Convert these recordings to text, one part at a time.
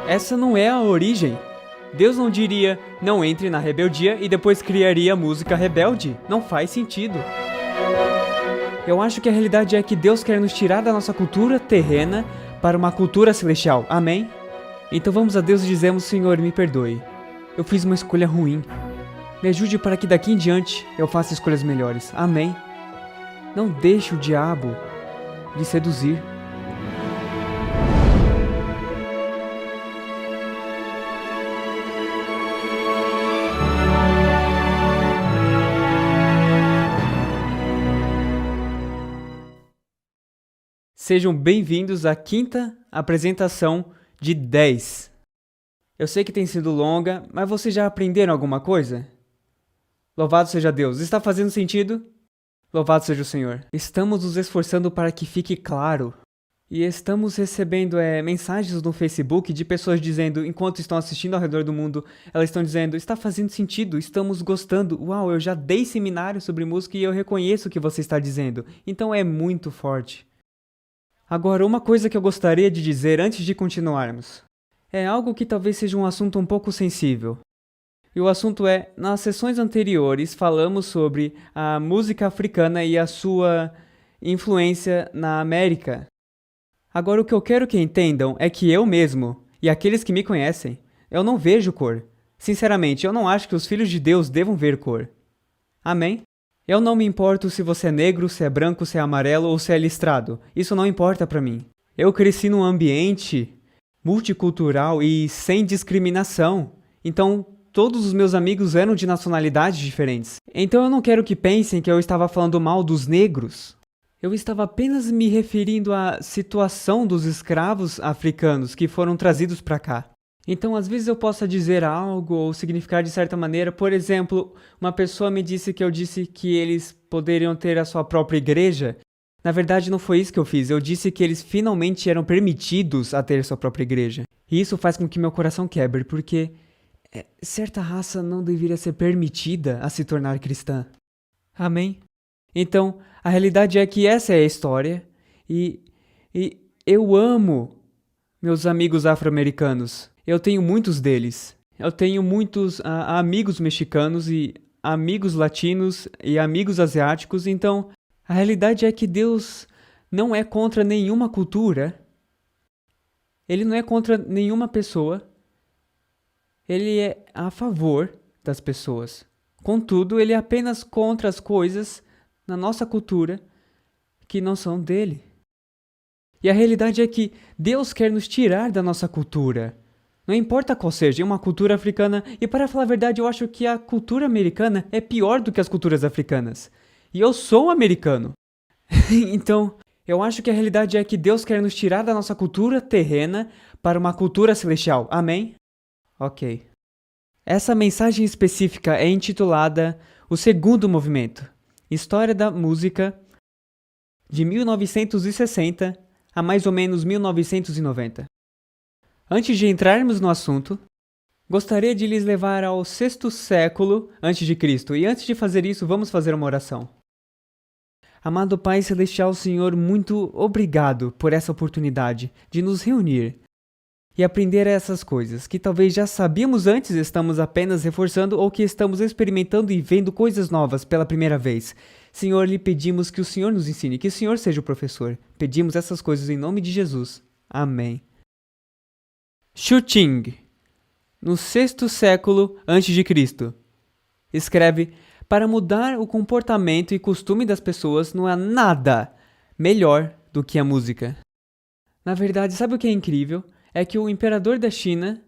Essa não é a origem. Deus não diria, não entre na rebeldia e depois criaria a música rebelde. Não faz sentido. Eu acho que a realidade é que Deus quer nos tirar da nossa cultura terrena para uma cultura celestial. Amém? Então vamos a Deus e dizemos, Senhor, me perdoe. Eu fiz uma escolha ruim. Me ajude para que daqui em diante eu faça escolhas melhores. Amém? Não deixe o diabo lhe seduzir. Sejam bem-vindos à quinta apresentação de 10. Eu sei que tem sido longa, mas vocês já aprenderam alguma coisa? Louvado seja Deus. Está fazendo sentido? Louvado seja o Senhor. Estamos nos esforçando para que fique claro. E estamos recebendo mensagens no Facebook de pessoas dizendo, enquanto estão assistindo ao redor do mundo, elas estão dizendo, está fazendo sentido, estamos gostando. Uau, eu já dei seminário sobre música e eu reconheço o que você está dizendo. Então é muito forte. Agora, uma coisa que eu gostaria de dizer antes de continuarmos. É algo que talvez seja um assunto um pouco sensível. E o assunto é, nas sessões anteriores falamos sobre a música africana e a sua influência na América. Agora o que eu quero que entendam é que eu mesmo, e aqueles que me conhecem, eu não vejo cor. Sinceramente, eu não acho que os filhos de Deus devam ver cor. Amém? Eu não me importo se você é negro, se é branco, se é amarelo ou se é listrado. Isso não importa pra mim. Eu cresci num ambiente multicultural e sem discriminação. Então, todos os meus amigos eram de nacionalidades diferentes. Então eu não quero que pensem que eu estava falando mal dos negros. Eu estava apenas me referindo à situação dos escravos africanos que foram trazidos para cá. Então, às vezes eu possa dizer algo ou significar de certa maneira. Por exemplo, uma pessoa me disse que eu disse que eles poderiam ter a sua própria igreja. Na verdade, não foi isso que eu fiz. Eu disse que eles finalmente eram permitidos a ter sua própria igreja. E isso faz com que meu coração quebre, porque certa raça não deveria ser permitida a se tornar cristã. Amém? Então, a realidade é que essa é a história. E eu amo meus amigos afro-americanos. Eu tenho muitos deles. Eu tenho muitos amigos mexicanos e amigos latinos e amigos asiáticos. Então, a realidade é que Deus não é contra nenhuma cultura. Ele não é contra nenhuma pessoa. Ele é a favor das pessoas. Contudo, ele é apenas contra as coisas na nossa cultura que não são dele. E a realidade é que Deus quer nos tirar da nossa cultura. Não importa qual seja, uma cultura africana, e para falar a verdade, eu acho que a cultura americana é pior do que as culturas africanas. E eu sou americano. Então, eu acho que a realidade é que Deus quer nos tirar da nossa cultura terrena para uma cultura celestial. Amém? Ok. Essa mensagem específica é intitulada O Segundo Movimento, História da Música de 1960 a mais ou menos 1990. Antes de entrarmos no assunto, gostaria de lhes levar ao 6º século a.C. E antes de fazer isso, vamos fazer uma oração. Amado Pai Celestial, Senhor, muito obrigado por essa oportunidade de nos reunir e aprender essas coisas que talvez já sabíamos antes, estamos apenas reforçando ou que estamos experimentando e vendo coisas novas pela primeira vez. Senhor, lhe pedimos que o Senhor nos ensine, que o Senhor seja o professor. Pedimos essas coisas em nome de Jesus. Amém. Xuting, no 6º século a.C., escreve: para mudar o comportamento e costume das pessoas não há nada melhor do que a música. Na verdade, sabe o que é incrível? É que o imperador da China,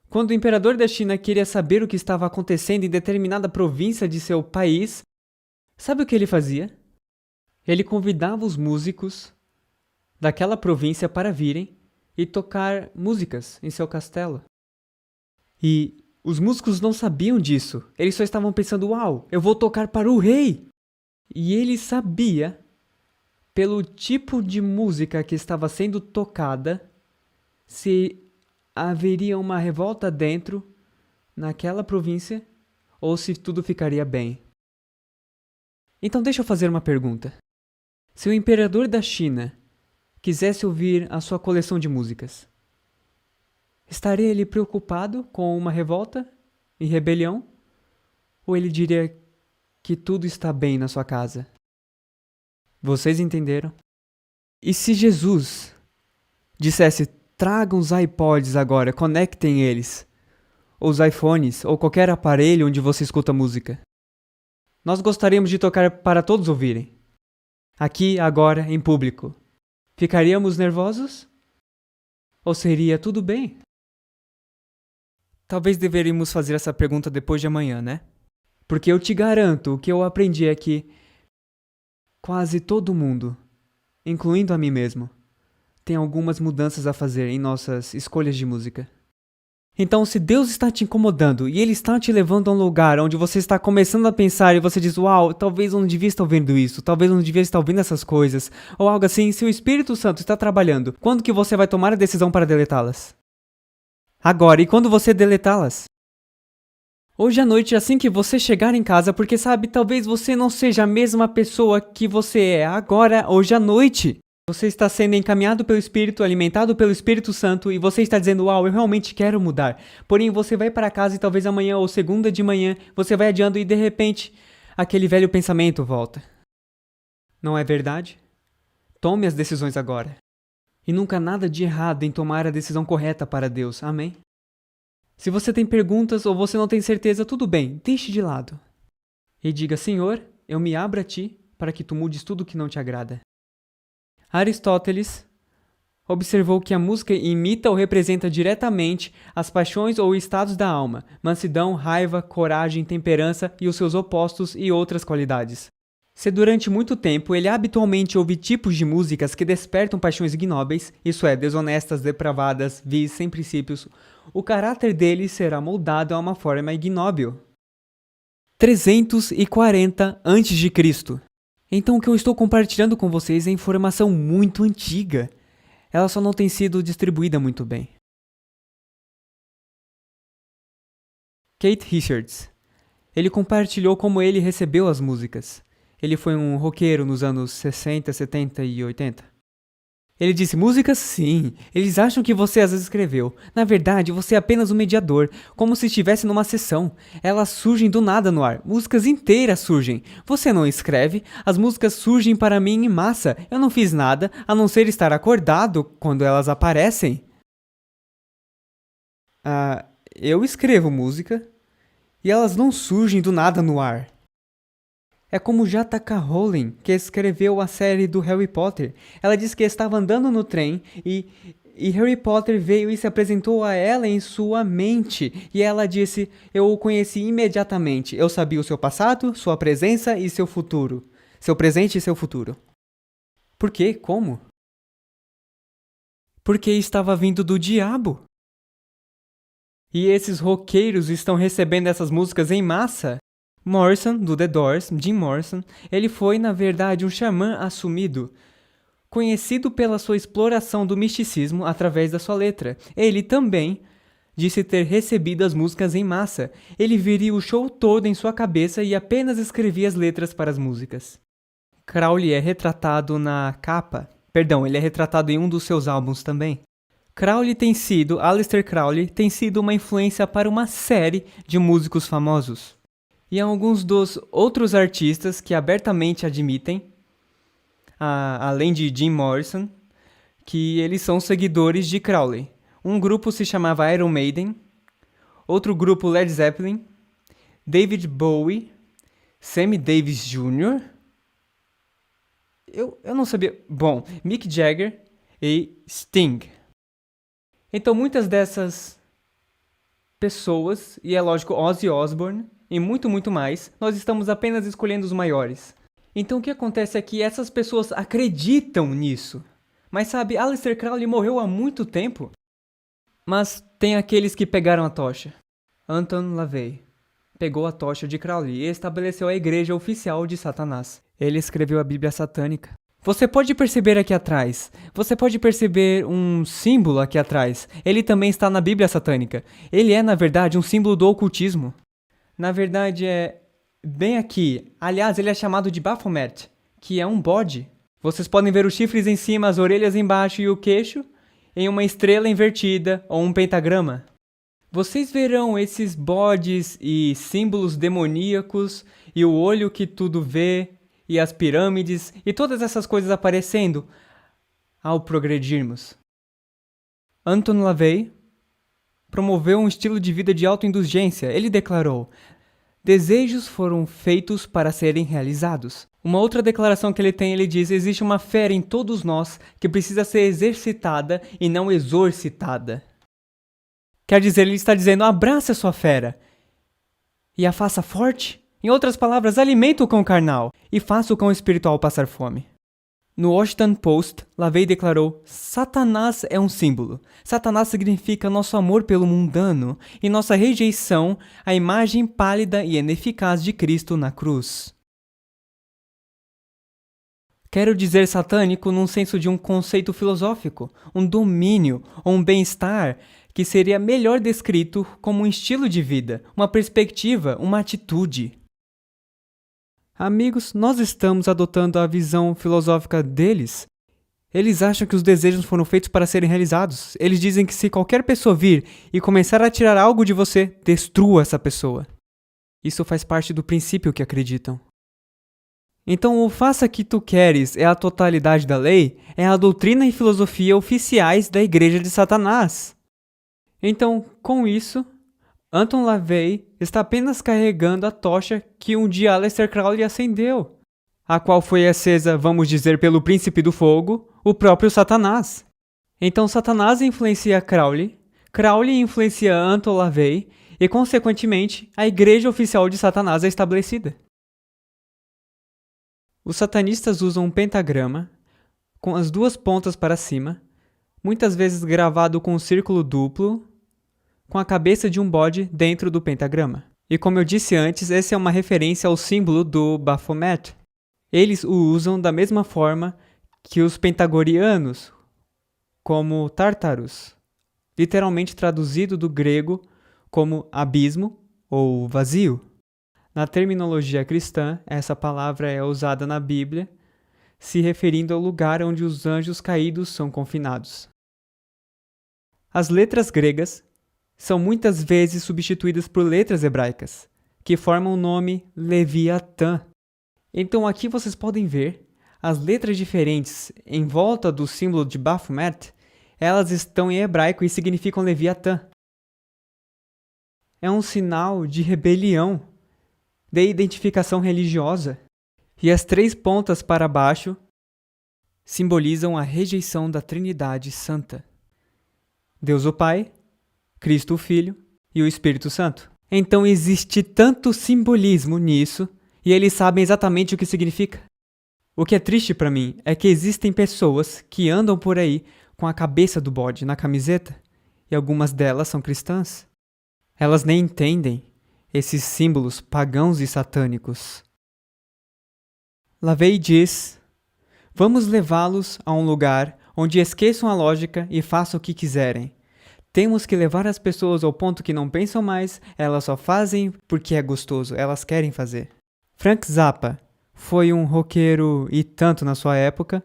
quando o imperador da China queria saber o que estava acontecendo em determinada província de seu país, sabe o que ele fazia? Ele convidava os músicos daquela província para virem e tocar músicas em seu castelo. E os músicos não sabiam disso. Eles só estavam pensando, uau, eu vou tocar para o rei. E ele sabia, pelo tipo de música que estava sendo tocada, se haveria uma revolta dentro, naquela província, ou se tudo ficaria bem. Então deixa eu fazer uma pergunta. Se o imperador da China quisesse ouvir a sua coleção de músicas, estaria ele preocupado com uma revolta e rebelião? Ou ele diria que tudo está bem na sua casa? Vocês entenderam? E se Jesus dissesse, tragam os iPods agora, conectem eles, ou os iPhones, ou qualquer aparelho onde você escuta música? Nós gostaríamos de tocar para todos ouvirem. Aqui, agora, em público. Ficaríamos nervosos? Ou seria tudo bem? Talvez deveríamos fazer essa pergunta depois de amanhã, né? Porque eu te garanto, o que eu aprendi é que quase todo mundo, incluindo a mim mesmo, tem algumas mudanças a fazer em nossas escolhas de música. Então, se Deus está te incomodando e Ele está te levando a um lugar onde você está começando a pensar e você diz, uau, talvez eu não devia estar ouvindo isso, talvez eu não devia estar ouvindo essas coisas, ou algo assim, se o Espírito Santo está trabalhando, quando que você vai tomar a decisão para deletá-las? Agora, e quando você deletá-las? Hoje à noite, assim que você chegar em casa, porque sabe, talvez você não seja a mesma pessoa que você é agora, hoje à noite. Você está sendo encaminhado pelo Espírito, alimentado pelo Espírito Santo, e você está dizendo, uau, eu realmente quero mudar. Porém, você vai para casa e talvez amanhã ou segunda de manhã, você vai adiando e de repente, aquele velho pensamento volta. Não é verdade? Tome as decisões agora. E nunca há nada de errado em tomar a decisão correta para Deus, amém? Se você tem perguntas ou você não tem certeza, tudo bem, deixe de lado. E diga, Senhor, eu me abro a Ti para que Tu mudes tudo que não te agrada. Aristóteles observou que a música imita ou representa diretamente as paixões ou estados da alma, mansidão, raiva, coragem, temperança e os seus opostos e outras qualidades. Se durante muito tempo ele habitualmente ouve tipos de músicas que despertam paixões ignóbeis, isso é, desonestas, depravadas, vis, sem princípios, o caráter dele será moldado a uma forma ignóbil. 340 a.C. Então o que eu estou compartilhando com vocês é informação muito antiga. Ela só não tem sido distribuída muito bem. Keith Richards. Ele compartilhou como ele recebeu as músicas. Ele foi um roqueiro nos anos 60, 70 e 80. Ele disse, músicas sim, eles acham que você as escreveu. Na verdade, você é apenas um mediador, como se estivesse numa sessão. Elas surgem do nada no ar, músicas inteiras surgem. Você não escreve, as músicas surgem para mim em massa. Eu não fiz nada, a não ser estar acordado quando elas aparecem. Eu escrevo música, e elas não surgem do nada no ar. É como J.K. Rowling, que escreveu a série do Harry Potter. Ela disse que estava andando no trem e Harry Potter veio e se apresentou a ela em sua mente. E ela disse, eu o conheci imediatamente. Eu sabia o seu passado, sua presença e seu futuro. Seu presente e seu futuro. Por quê? Como? Porque estava vindo do diabo. E esses roqueiros estão recebendo essas músicas em massa. Morrison, do The Doors, Jim Morrison, ele foi, na verdade, um xamã assumido, conhecido pela sua exploração do misticismo através da sua letra. Ele também disse ter recebido as músicas em massa. Ele viria o show todo em sua cabeça e apenas escrevia as letras para as músicas. Crowley é retratado na capa. Ele é retratado em um dos seus álbuns também. Aleister Crowley tem sido uma influência para uma série de músicos famosos. E alguns dos outros artistas que abertamente admitem, além de Jim Morrison, que eles são seguidores de Crowley. Um grupo se chamava Iron Maiden, outro grupo Led Zeppelin, David Bowie, Sammy Davis Jr., eu não sabia, Mick Jagger e Sting. Então muitas dessas pessoas, e é lógico Ozzy Osbourne, e muito, muito mais, nós estamos apenas escolhendo os maiores. Então o que acontece é que essas pessoas acreditam nisso. Mas sabe, Aleister Crowley morreu há muito tempo. Mas tem aqueles que pegaram a tocha. Anton LaVey pegou a tocha de Crowley e estabeleceu a igreja oficial de Satanás. Ele escreveu a Bíblia satânica. Você pode perceber aqui atrás. Você pode perceber um símbolo aqui atrás. Ele também está na Bíblia satânica. Ele é, na verdade, um símbolo do ocultismo. Na verdade, bem aqui. Aliás, ele é chamado de Baphomet, que é um bode. Vocês podem ver os chifres em cima, as orelhas embaixo e o queixo em uma estrela invertida ou um pentagrama. Vocês verão esses bodes e símbolos demoníacos e o olho que tudo vê e as pirâmides e todas essas coisas aparecendo ao progredirmos. Anton LaVey promoveu um estilo de vida de autoindulgência. Ele declarou: desejos foram feitos para serem realizados. Uma outra declaração que ele diz: existe uma fera em todos nós que precisa ser exercitada e não exorcitada. Quer dizer, ele está dizendo: abrace a sua fera e a faça forte. Em outras palavras, alimente o cão carnal e faça o cão espiritual passar fome. No Washington Post, LaVey declarou: Satanás é um símbolo. Satanás significa nosso amor pelo mundano e nossa rejeição à imagem pálida e ineficaz de Cristo na cruz. Quero dizer satânico num senso de um conceito filosófico, um domínio ou um bem-estar que seria melhor descrito como um estilo de vida, uma perspectiva, uma atitude. Amigos, nós estamos adotando a visão filosófica deles. Eles acham que os desejos foram feitos para serem realizados. Eles dizem que se qualquer pessoa vir e começar a tirar algo de você, destrua essa pessoa. Isso faz parte do princípio que acreditam. Então, o faça que tu queres é a totalidade da lei, é a doutrina e filosofia oficiais da Igreja de Satanás. Então, com isso, Anton LaVey está apenas carregando a tocha que um dia Aleister Crowley acendeu, a qual foi acesa, vamos dizer, pelo príncipe do fogo, o próprio Satanás. Então Satanás influencia Crowley, Crowley influencia Anton LaVey e, consequentemente, a igreja oficial de Satanás é estabelecida. Os satanistas usam um pentagrama, com as duas pontas para cima, muitas vezes gravado com um círculo duplo, com a cabeça de um bode dentro do pentagrama. E como eu disse antes, essa é uma referência ao símbolo do Baphomet. Eles o usam da mesma forma que os pentagorianos, como Tártaros, literalmente traduzido do grego como abismo ou vazio. Na terminologia cristã, essa palavra é usada na Bíblia, se referindo ao lugar onde os anjos caídos são confinados. As letras gregas são muitas vezes substituídas por letras hebraicas, que formam o nome Leviatã. Então aqui vocês podem ver as letras diferentes em volta do símbolo de Baphomet, elas estão em hebraico e significam Leviatã. É um sinal de rebelião, de identificação religiosa. E as três pontas para baixo simbolizam a rejeição da Trindade Santa: Deus o Pai, Cristo o Filho e o Espírito Santo. Então existe tanto simbolismo nisso e eles sabem exatamente o que significa. O que é triste para mim é que existem pessoas que andam por aí com a cabeça do bode na camiseta e algumas delas são cristãs. Elas nem entendem esses símbolos pagãos e satânicos. LaVey diz: vamos levá-los a um lugar onde esqueçam a lógica e façam o que quiserem. Temos que levar as pessoas ao ponto que não pensam mais, elas só fazem porque é gostoso, elas querem fazer. Frank Zappa foi um roqueiro e tanto na sua época.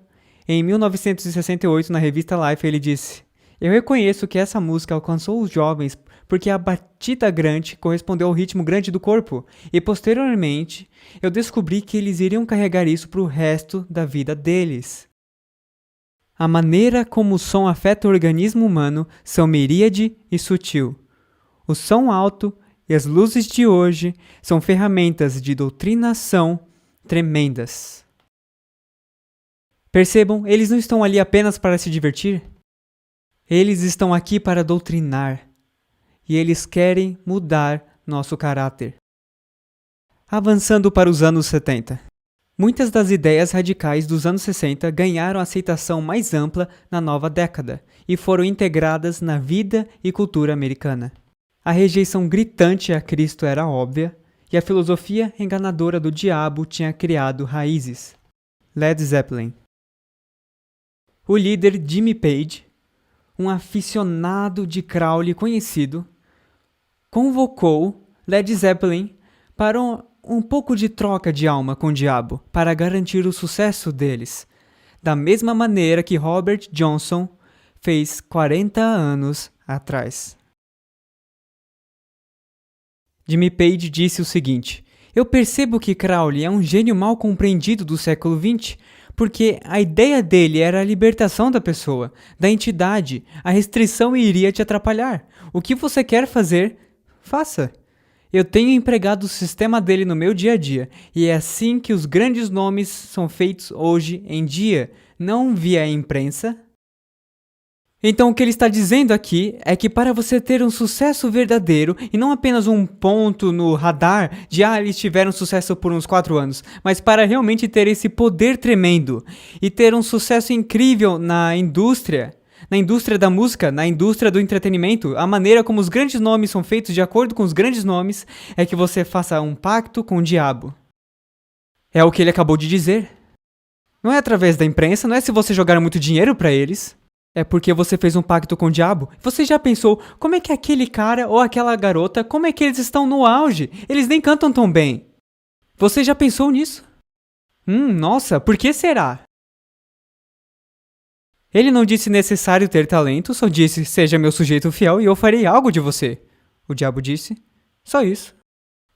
Em 1968, na revista Life, ele disse: eu reconheço que essa música alcançou os jovens porque a batida grande correspondeu ao ritmo grande do corpo, e posteriormente eu descobri que eles iriam carregar isso para o resto da vida deles. A maneira como o som afeta o organismo humano são miríade e sutil. O som alto e as luzes de hoje são ferramentas de doutrinação tremendas. Percebam, eles não estão ali apenas para se divertir. Eles estão aqui para doutrinar. E eles querem mudar nosso caráter. Avançando para os anos 70. Muitas das ideias radicais dos anos 60 ganharam aceitação mais ampla na nova década e foram integradas na vida e cultura americana. A rejeição gritante a Cristo era óbvia e a filosofia enganadora do diabo tinha criado raízes. Led Zeppelin. O líder Jimmy Page, um aficionado de Crowley conhecido, convocou Led Zeppelin para um pouco de troca de alma com o diabo para garantir o sucesso deles, da mesma maneira que Robert Johnson fez 40 anos atrás. Jimmy Page disse o seguinte: eu percebo que Crowley é um gênio mal compreendido do século XX, porque a ideia dele era a libertação da pessoa, da entidade. A restrição iria te atrapalhar. O que você quer fazer, faça. Eu tenho empregado o sistema dele no meu dia a dia, e é assim que os grandes nomes são feitos hoje em dia, não via imprensa. Então o que ele está dizendo aqui é que para você ter um sucesso verdadeiro, e não apenas um ponto no radar de eles tiveram sucesso por uns 4 anos, mas para realmente ter esse poder tremendo e ter um sucesso incrível na indústria da música, na indústria do entretenimento, a maneira como os grandes nomes são feitos de acordo com os grandes nomes é que você faça um pacto com o diabo. É o que ele acabou de dizer. Não é através da imprensa, não é se você jogar muito dinheiro para eles. É porque você fez um pacto com o diabo. Você já pensou como é que aquele cara ou aquela garota, como é que eles estão no auge? Eles nem cantam tão bem. Você já pensou nisso? Nossa, por que será? Ele não disse necessário ter talento, só disse seja meu sujeito fiel e eu farei algo de você. O diabo disse, só isso.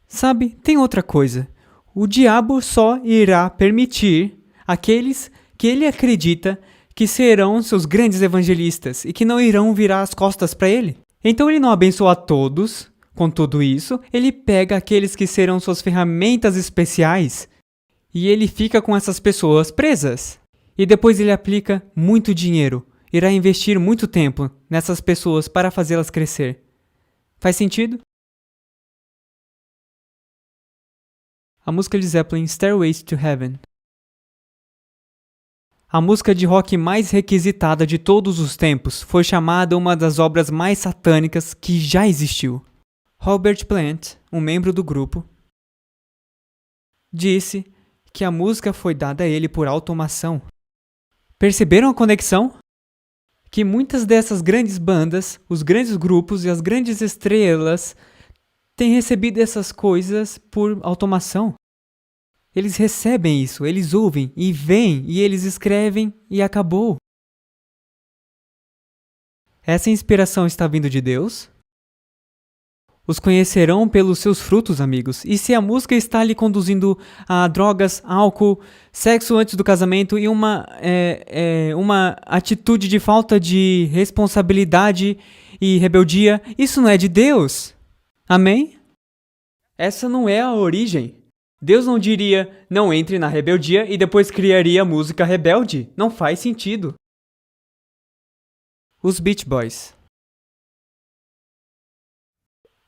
Sabe, tem outra coisa. O diabo só irá permitir aqueles que ele acredita que serão seus grandes evangelistas e que não irão virar as costas para ele. Então ele não abençoa a todos, com tudo isso, ele pega aqueles que serão suas ferramentas especiais e ele fica com essas pessoas presas. E depois ele aplica muito dinheiro, irá investir muito tempo nessas pessoas para fazê-las crescer. Faz sentido? A música de Zeppelin, Stairways to Heaven. A música de rock mais requisitada de todos os tempos foi chamada uma das obras mais satânicas que já existiu. Robert Plant, um membro do grupo, disse que a música foi dada a ele por automação. Perceberam a conexão? Que muitas dessas grandes bandas, os grandes grupos e as grandes estrelas têm recebido essas coisas por automação. Eles recebem isso, eles ouvem e veem e eles escrevem e acabou. Essa inspiração está vindo de Deus? Os conhecerão pelos seus frutos, amigos. E se a música está lhe conduzindo a drogas, álcool, sexo antes do casamento e uma atitude de falta de responsabilidade e rebeldia, isso não é de Deus. Amém? Essa não é a origem. Deus não diria, não entre na rebeldia e depois criaria a música rebelde. Não faz sentido. Os Beach Boys.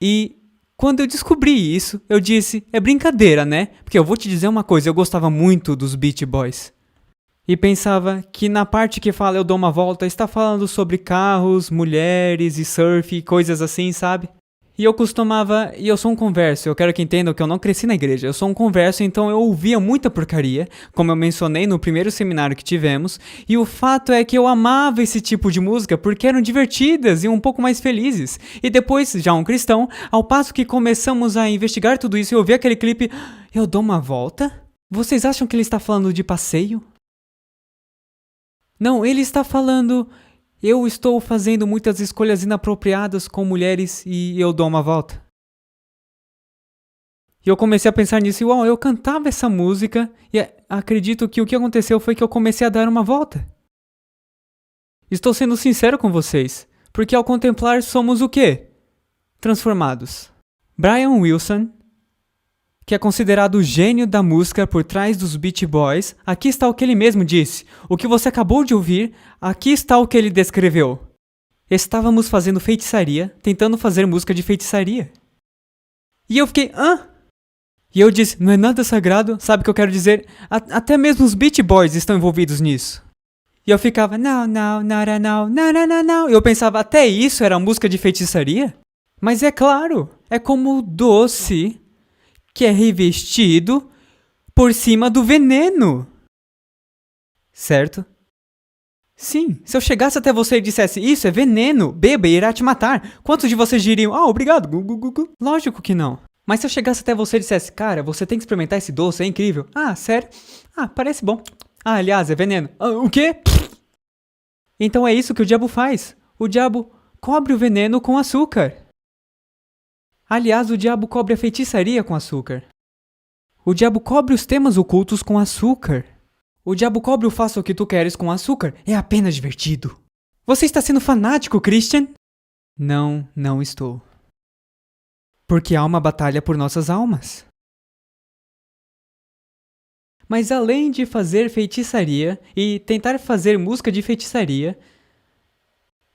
E quando eu descobri isso, eu disse, é brincadeira, né? Porque eu vou te dizer uma coisa, eu gostava muito dos Beach Boys. E pensava que na parte que fala eu dou uma volta, está falando sobre carros, mulheres e surf e coisas assim, sabe? E eu sou um converso, eu quero que entendam que eu não cresci na igreja, eu sou um converso, então eu ouvia muita porcaria, como eu mencionei no primeiro seminário que tivemos, e o fato é que eu amava esse tipo de música porque eram divertidas e um pouco mais felizes. E depois, já um cristão, ao passo que começamos a investigar tudo isso e ouvir aquele clipe, eu dou uma volta? Vocês acham que ele está falando de passeio? Não, ele está falando... Eu estou fazendo muitas escolhas inapropriadas com mulheres e eu dou uma volta. E eu comecei a pensar nisso e eu cantava essa música e acredito que o que aconteceu foi que eu comecei a dar uma volta. Estou sendo sincero com vocês, porque ao contemplar somos o quê? Transformados. Brian Wilson, que é considerado o gênio da música por trás dos Beach Boys, aqui está o que ele mesmo disse. O que você acabou de ouvir, aqui está o que ele descreveu. Estávamos fazendo feitiçaria, tentando fazer música de feitiçaria. E eu fiquei, hã? E eu disse, não é nada sagrado, sabe o que eu quero dizer? Até mesmo os Beach Boys estão envolvidos nisso. E eu ficava, não. E eu pensava, até isso era música de feitiçaria? Mas é claro, é como o doce que é revestido por cima do veneno. Certo? Sim, se eu chegasse até você e dissesse, isso é veneno, beba e irá te matar, quantos de vocês diriam, obrigado, Lógico que não. Mas se eu chegasse até você e dissesse, cara, você tem que experimentar esse doce, é incrível. Ah, sério? Ah, parece bom. Ah, aliás, é veneno. Ah, o quê? Então é isso que o diabo faz. O diabo cobre o veneno com açúcar. Aliás, o diabo cobre a feitiçaria com açúcar. O diabo cobre os temas ocultos com açúcar. O diabo cobre o faça o que tu queres com açúcar. É apenas divertido. Você está sendo fanático, Christian? Não, não estou. Porque há uma batalha por nossas almas. Mas além de fazer feitiçaria e tentar fazer música de feitiçaria,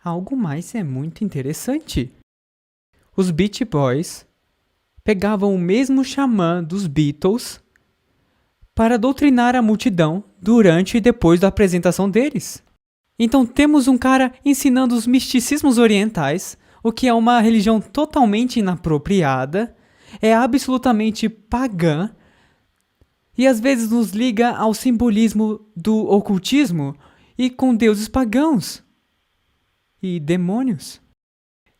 algo mais é muito interessante. Os Beach Boys pegavam o mesmo xamã dos Beatles para doutrinar a multidão durante e depois da apresentação deles. Então temos um cara ensinando os misticismos orientais, o que é uma religião totalmente inapropriada, é absolutamente pagã, e às vezes nos liga ao simbolismo do ocultismo e com deuses pagãos e demônios.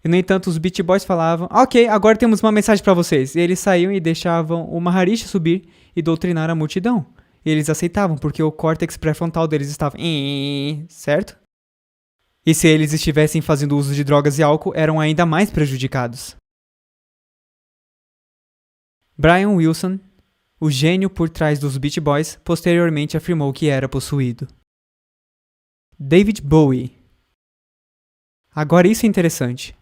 E, no entanto, os Beach Boys falavam, ok, agora temos uma mensagem para vocês. E eles saíam e deixavam o Maharishi subir e doutrinar a multidão. E eles aceitavam, porque o córtex pré-frontal deles estava... certo? E se eles estivessem fazendo uso de drogas e álcool, eram ainda mais prejudicados. Brian Wilson, o gênio por trás dos Beach Boys, posteriormente afirmou que era possuído. David Bowie. Agora isso é interessante.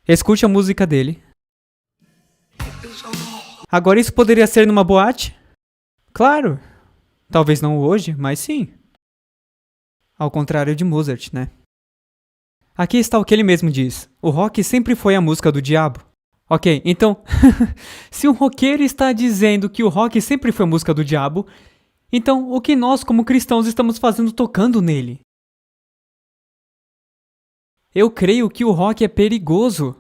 Escute a música dele. Agora isso poderia ser numa boate? Claro. Talvez não hoje, mas sim. Ao contrário de Mozart, né? Aqui está o que ele mesmo diz. O rock sempre foi a música do diabo. Ok, então, se um roqueiro está dizendo que o rock sempre foi a música do diabo, então o que nós como cristãos estamos fazendo tocando nele? Eu creio que o rock é perigoso.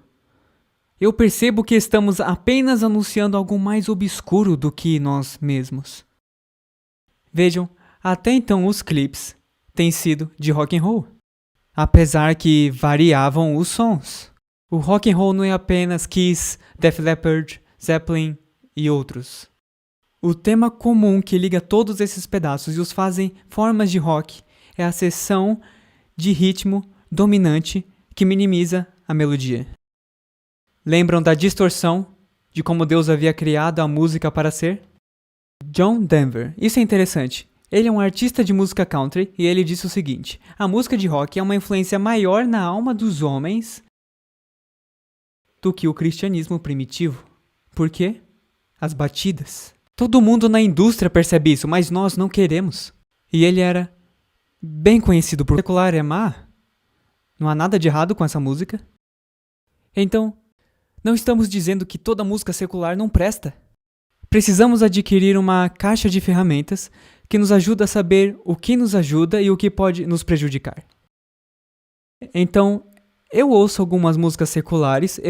Eu percebo que estamos apenas anunciando algo mais obscuro do que nós mesmos. Vejam, até então os clipes têm sido de rock and roll, apesar que variavam os sons. O rock and roll não é apenas Kiss, Def Leppard, Zeppelin e outros. O tema comum que liga todos esses pedaços e os fazem formas de rock é a seção de ritmo dominante que minimiza a melodia. Lembram da distorção de como Deus havia criado a música para ser? John Denver. Isso é interessante. Ele é um artista de música country e ele disse o seguinte: a música de rock é uma influência maior na alma dos homens do que o cristianismo primitivo. Por quê? As batidas. Todo mundo na indústria percebe isso, mas nós não queremos. E ele era bem conhecido por secular é má. Não há nada de errado com essa música. Então, não estamos dizendo que toda música secular não presta. Precisamos adquirir uma caixa de ferramentas que nos ajuda a saber o que nos ajuda e o que pode nos prejudicar. Então, eu ouço algumas músicas seculares,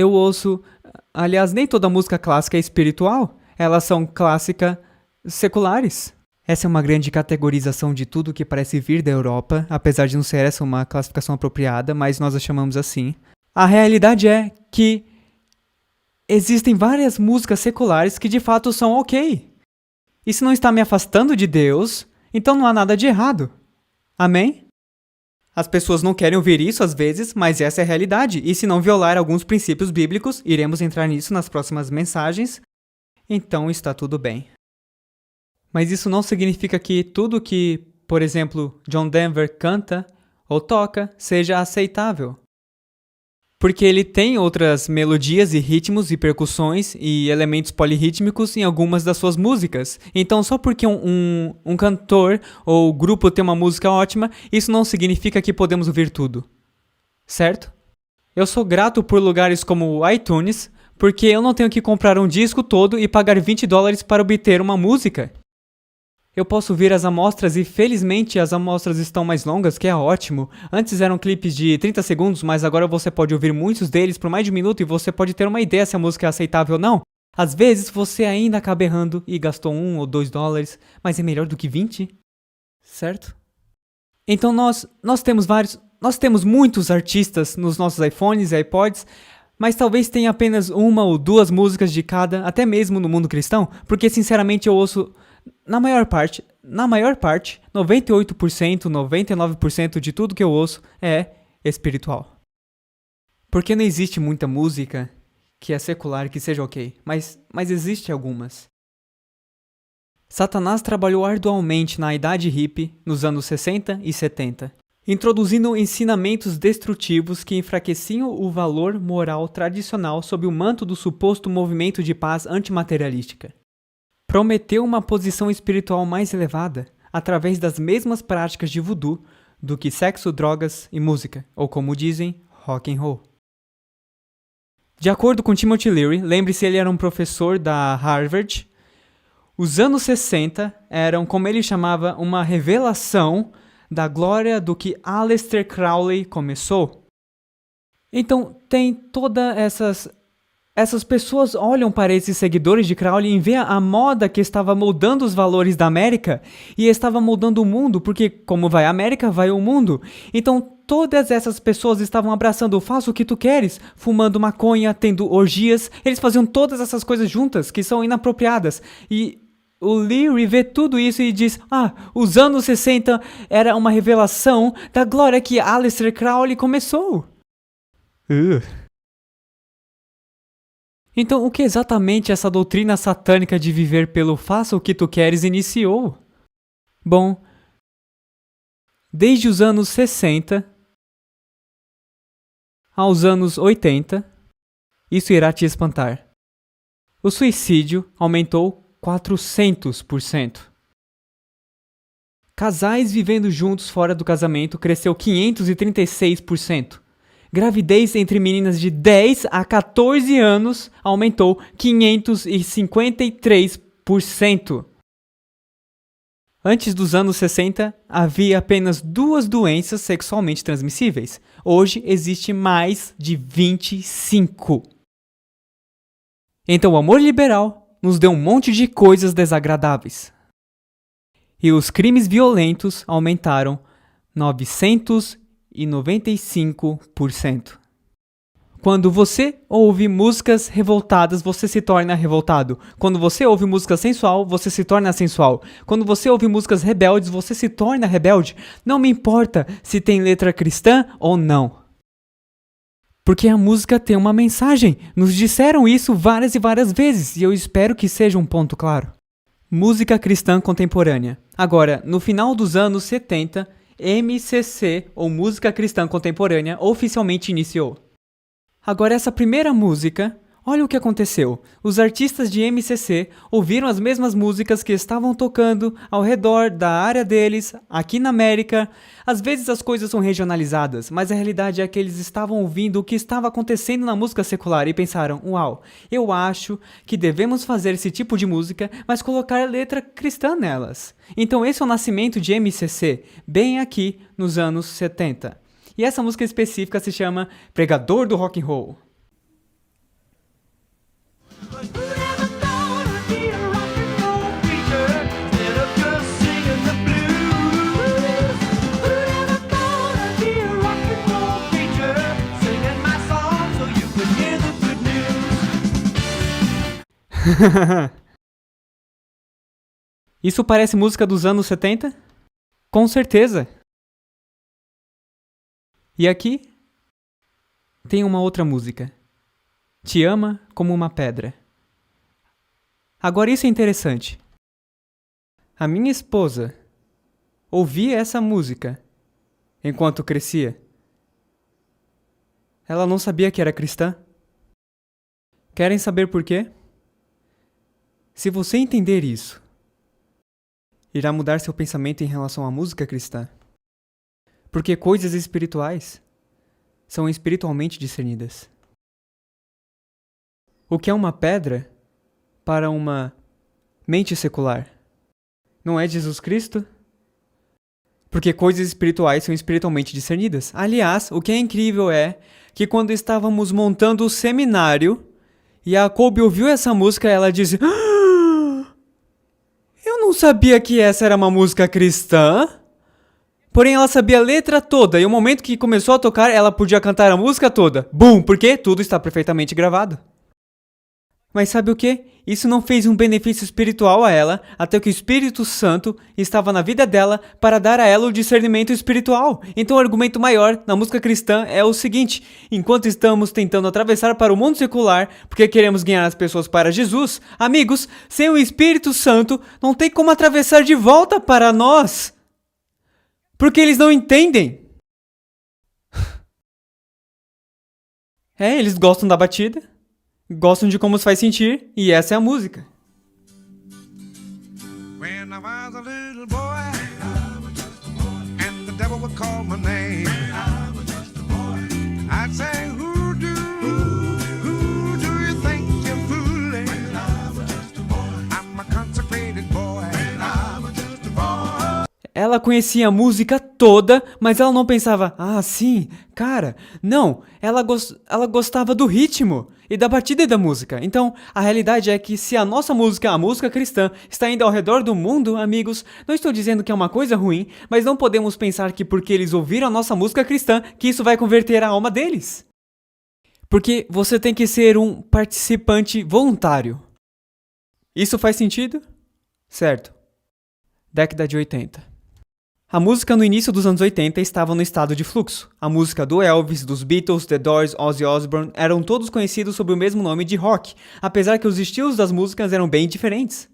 aliás, nem toda música clássica é espiritual, elas são clássica seculares. Essa é uma grande categorização de tudo que parece vir da Europa, apesar de não ser essa uma classificação apropriada, mas nós a chamamos assim. A realidade é que existem várias músicas seculares que de fato são ok. E se não está me afastando de Deus, então não há nada de errado. Amém? As pessoas não querem ouvir isso às vezes, mas essa é a realidade. E se não violar alguns princípios bíblicos, iremos entrar nisso nas próximas mensagens, então está tudo bem. Mas isso não significa que tudo que, por exemplo, John Denver canta ou toca seja aceitável. Porque ele tem outras melodias e ritmos e percussões e elementos polirrítmicos em algumas das suas músicas. Então, só porque um cantor ou grupo tem uma música ótima, isso não significa que podemos ouvir tudo. Certo? Eu sou grato por lugares como o iTunes, porque eu não tenho que comprar um disco todo e pagar $20 para obter uma música. Eu posso ver as amostras e felizmente as amostras estão mais longas, que é ótimo. Antes eram clipes de 30 segundos, mas agora você pode ouvir muitos deles por mais de 1 minuto e você pode ter uma ideia se a música é aceitável ou não. Às vezes você ainda acaba errando e gastou $1 ou $2, mas é melhor do que 20, certo? Então nós temos muitos artistas nos nossos iPhones e iPods, Mas talvez tenha apenas uma ou duas músicas de cada, até mesmo no mundo cristão, porque sinceramente eu ouço, na maior parte, 98%, 99% de tudo que eu ouço é espiritual. Porque não existe muita música que é secular que seja ok, mas existe algumas. Satanás trabalhou arduamente na idade hippie, nos anos 60 e 70. Introduzindo ensinamentos destrutivos que enfraqueciam o valor moral tradicional sob o manto do suposto movimento de paz antimaterialística. Prometeu uma posição espiritual mais elevada através das mesmas práticas de voodoo do que sexo, drogas e música, ou como dizem, rock and roll. De acordo com Timothy Leary, lembre-se, ele era um professor da Harvard, os anos 60 eram, como ele chamava, uma revelação da glória do que Aleister Crowley começou. Então, tem todas essas pessoas olham para esses seguidores de Crowley e veem a moda que estava moldando os valores da América e estava moldando o mundo, porque como vai a América, vai o mundo. Então, todas essas pessoas estavam abraçando o faça o que tu queres, fumando maconha, tendo orgias. Eles faziam todas essas coisas juntas que são inapropriadas. E o Leary vê tudo isso e diz, os anos 60 era uma revelação da glória que Aleister Crowley começou. Então, o que exatamente essa doutrina satânica de viver pelo faça o que tu queres iniciou? Bom, desde os anos 60 aos anos 80, isso irá te espantar. O suicídio aumentou 400%. Casais vivendo juntos fora do casamento cresceu 536%. Gravidez entre meninas de 10 a 14 anos aumentou 553%. Antes dos anos 60, havia apenas 2 doenças sexualmente transmissíveis. Hoje, existe mais de 25. Então, o amor liberal nos deu um monte de coisas desagradáveis. E os crimes violentos aumentaram 995%. Quando você ouve músicas revoltadas, você se torna revoltado. Quando você ouve música sensual, você se torna sensual. Quando você ouve músicas rebeldes, você se torna rebelde. Não me importa se tem letra cristã ou não. Porque a música tem uma mensagem. Nos disseram isso várias e várias vezes, e eu espero que seja um ponto claro. Música cristã contemporânea. Agora, no final dos anos 70, MCC, ou Música Cristã Contemporânea, oficialmente iniciou. Agora, essa primeira música, olha o que aconteceu. Os artistas de MCC ouviram as mesmas músicas que estavam tocando ao redor da área deles, aqui na América. Às vezes as coisas são regionalizadas, mas a realidade é que eles estavam ouvindo o que estava acontecendo na música secular e pensaram, uau, eu acho que devemos fazer esse tipo de música, mas colocar a letra cristã nelas. Então esse é o nascimento de MCC, bem aqui nos anos 70. E essa música específica se chama Pregador do Rock and Roll. Isso parece música dos anos 70? Com certeza! E aqui tem uma outra música. Te ama como uma pedra. Agora isso é interessante. A minha esposa ouvia essa música enquanto crescia. Ela não sabia que era cristã. Querem saber por quê? Se você entender isso, irá mudar seu pensamento em relação à música cristã. Porque coisas espirituais são espiritualmente discernidas. O que é uma pedra para uma mente secular? Não é Jesus Cristo? Porque coisas espirituais são espiritualmente discernidas. Aliás, o que é incrível é que quando estávamos montando o seminário e a Colby ouviu essa música, ela disse: eu não sabia que essa era uma música cristã. Porém, ela sabia a letra toda, e o momento que começou a tocar, ela podia cantar a música toda. Bum! Porque tudo está perfeitamente gravado. Mas sabe o que? Isso não fez um benefício espiritual a ela, até que o Espírito Santo estava na vida dela para dar a ela o discernimento espiritual. Então o argumento maior na música cristã é o seguinte: enquanto estamos tentando atravessar para o mundo secular, porque queremos ganhar as pessoas para Jesus, amigos, sem o Espírito Santo, não tem como atravessar de volta para nós. Porque eles não entendem. Eles gostam da batida, gostam de como os faz sentir, e essa é a música. When I was a little boy, and the devil would call my name, I'd say, who do you think you're fooling? I'm a consecrated boy. Ela conhecia a música toda, mas ela não pensava, ah, sim, cara. Não, ela gostava do ritmo e da batida da música. Então, a realidade é que se a nossa música, a música cristã, está indo ao redor do mundo, amigos, não estou dizendo que é uma coisa ruim, mas não podemos pensar que porque eles ouviram a nossa música cristã, que isso vai converter a alma deles. Porque você tem que ser um participante voluntário. Isso faz sentido? Certo. Década de 80. A música no início dos anos 80 estava no estado de fluxo. A música do Elvis, dos Beatles, The Doors, Ozzy Osbourne eram todos conhecidos sob o mesmo nome de rock, apesar que os estilos das músicas eram bem diferentes.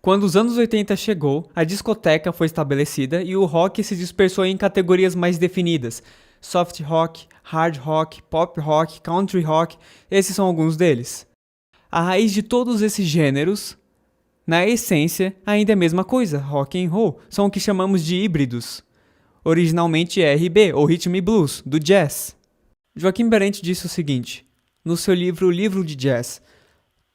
Quando os anos 80 chegou, a discoteca foi estabelecida e o rock se dispersou em categorias mais definidas. Soft rock, hard rock, pop rock, country rock, esses são alguns deles. A raiz de todos esses gêneros, na essência, ainda é a mesma coisa, rock and roll, são o que chamamos de híbridos. Originalmente é RB, ou Rhythm and Blues, do jazz. Joaquim Berente disse o seguinte, no seu livro O Livro de Jazz: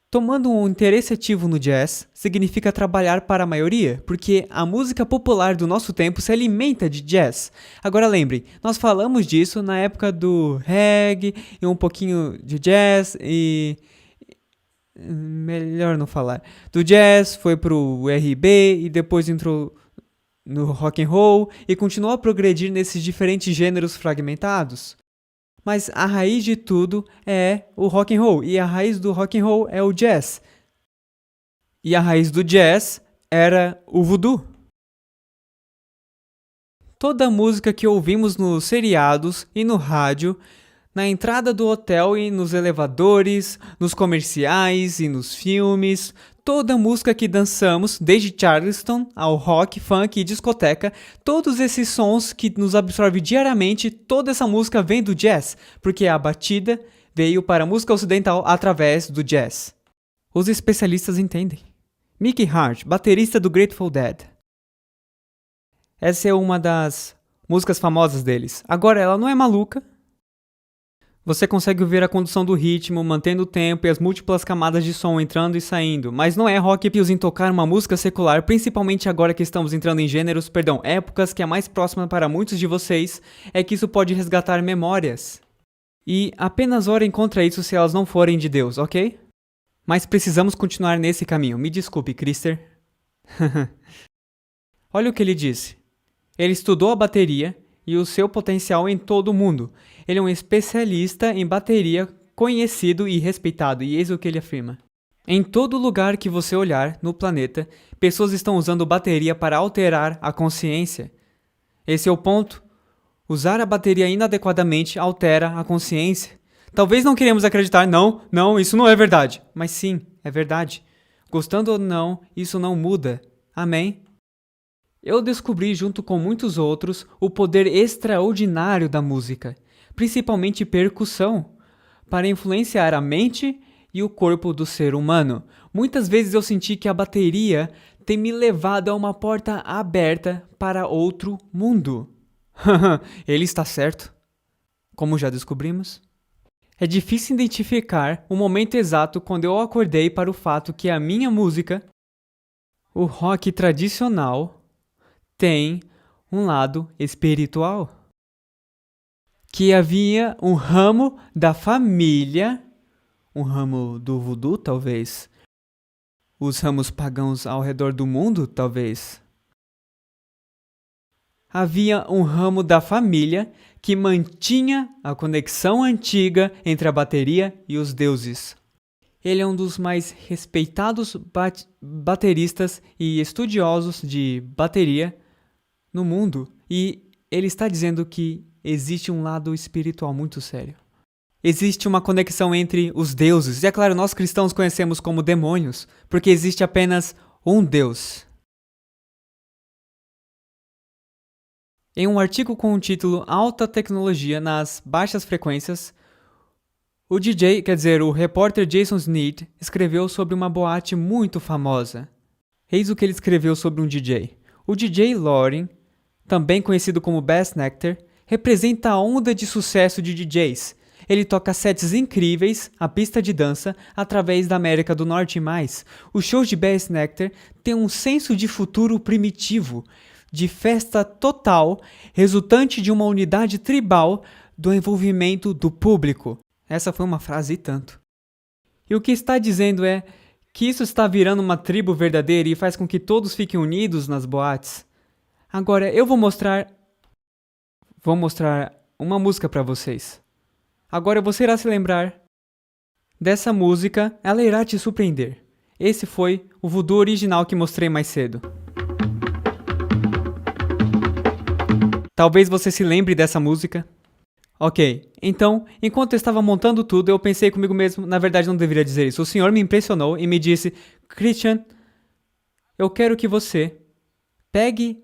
tomando um interesse ativo no jazz, significa trabalhar para a maioria, porque a música popular do nosso tempo se alimenta de jazz. Agora lembre, nós falamos disso na época do reggae, e um pouquinho de jazz, e... melhor não falar. Do jazz foi pro RB e depois entrou no rock and roll e continuou a progredir nesses diferentes gêneros fragmentados. Mas a raiz de tudo é o rock and roll, e a raiz do rock and roll é o jazz. E a raiz do jazz era o voodoo. Toda a música que ouvimos nos seriados e no rádio, na entrada do hotel e nos elevadores, nos comerciais e nos filmes, toda a música que dançamos, desde Charleston ao rock, funk e discoteca, todos esses sons que nos absorvem diariamente, toda essa música vem do jazz, porque a batida veio para a música ocidental através do jazz. Os especialistas entendem. Mickey Hart, baterista do Grateful Dead. Essa é uma das músicas famosas deles. Agora, ela não é maluca. Você consegue ouvir a condução do ritmo, mantendo o tempo e as múltiplas camadas de som entrando e saindo, mas não é rock Pills em tocar uma música secular, principalmente agora que estamos entrando em épocas que é mais próxima para muitos de vocês, é que isso pode resgatar memórias. E apenas orem contra isso se elas não forem de Deus, ok? Mas precisamos continuar nesse caminho. Me desculpe, Krister. Olha o que ele disse. Ele estudou a bateria e o seu potencial em todo o mundo. Ele é um especialista em bateria, conhecido e respeitado, e eis o que ele afirma. Em todo lugar que você olhar no planeta, pessoas estão usando bateria para alterar a consciência. Esse é o ponto. Usar a bateria inadequadamente altera a consciência. Talvez não queremos acreditar, não, isso não é verdade. Mas sim, é verdade. Gostando ou não, isso não muda. Amém? Eu descobri, junto com muitos outros, o poder extraordinário da música, principalmente percussão, para influenciar a mente e o corpo do ser humano. Muitas vezes eu senti que a bateria tem me levado a uma porta aberta para outro mundo. Ele está certo. Como já descobrimos. É difícil identificar o momento exato quando eu acordei para o fato que a minha música, o rock tradicional, tem um lado espiritual. Que havia um ramo da família, um ramo do voodoo, talvez. Os ramos pagãos ao redor do mundo, talvez. havia um ramo da família que mantinha a conexão antiga entre a bateria e os deuses. Ele é um dos mais respeitados bateristas e estudiosos de bateria no mundo, e ele está dizendo que existe um lado espiritual muito sério. Existe uma conexão entre os deuses, e é claro, nós cristãos conhecemos como demônios, porque existe apenas um Deus. Em um artigo com o título Alta Tecnologia nas Baixas Frequências, o repórter Jason Sneed escreveu sobre uma boate muito famosa. Eis o que ele escreveu sobre um DJ. O DJ Lauren, também conhecido como Bass Nectar, representa a onda de sucesso de DJs. Ele toca sets incríveis, a pista de dança, através da América do Norte e mais. Os shows de Bass Nectar têm um senso de futuro primitivo, de festa total, resultante de uma unidade tribal do envolvimento do público. Essa foi uma frase e tanto. E o que está dizendo é que isso está virando uma tribo verdadeira e faz com que todos fiquem unidos nas boates. Agora eu vou mostrar uma música para vocês. Agora você irá se lembrar dessa música, ela irá te surpreender. Esse foi o voodoo original que mostrei mais cedo. Talvez você se lembre dessa música. Ok, então, enquanto eu estava montando tudo, eu pensei comigo mesmo, na verdade não deveria dizer isso. O Senhor me impressionou e me disse, Christian, eu quero que você pegue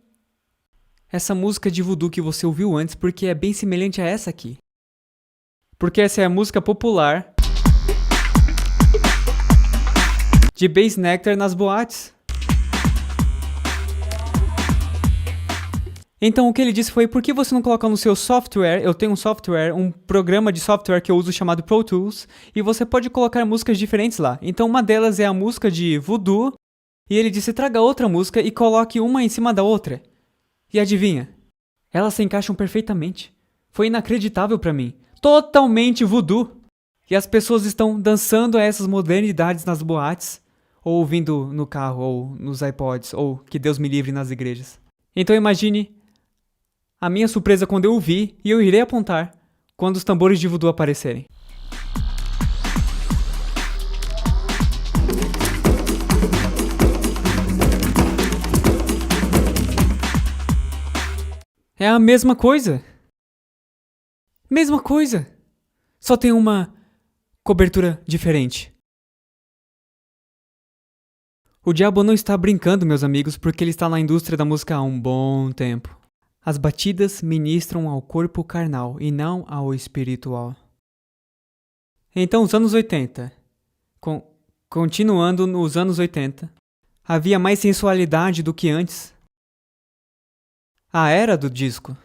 essa música de voodoo que você ouviu antes, porque é bem semelhante a essa aqui. Porque essa é a música popular de Bass Nectar nas boates. Então o que ele disse foi, por que você não coloca no seu software, eu tenho um software, um programa de software que eu uso chamado Pro Tools, e você pode colocar músicas diferentes lá. Então uma delas é a música de voodoo, e ele disse, traga outra música e coloque uma em cima da outra. E adivinha? Elas se encaixam perfeitamente. Foi inacreditável pra mim. Totalmente voodoo. E as pessoas estão dançando a essas modernidades nas boates, ou ouvindo no carro, ou nos iPods, ou que Deus me livre nas igrejas. Então imagine a minha surpresa quando eu o vi, e eu irei apontar quando os tambores de voodoo aparecerem. É a mesma coisa. Mesma coisa. Só tem uma cobertura diferente. O diabo não está brincando, meus amigos, porque ele está na indústria da música há um bom tempo. As batidas ministram ao corpo carnal e não ao espiritual. Então, os anos 80. Continuando nos anos 80, havia mais sensualidade do que antes. A era do disco.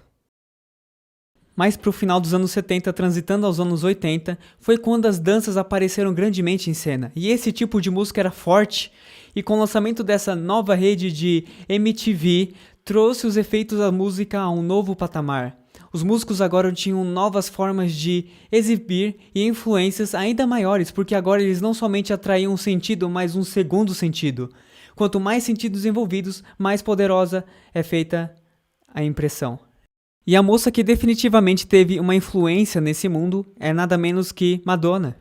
Mas pro final dos anos 70, transitando aos anos 80, foi quando as danças apareceram grandemente em cena. E esse tipo de música era forte. E com o lançamento dessa nova rede de MTV, trouxe os efeitos da música a um novo patamar. Os músicos agora tinham novas formas de exibir e influências ainda maiores, porque agora eles não somente atraíam um sentido, mas um segundo sentido. Quanto mais sentidos envolvidos, mais poderosa é feita a impressão. E a moça que definitivamente teve uma influência nesse mundo é nada menos que Madonna.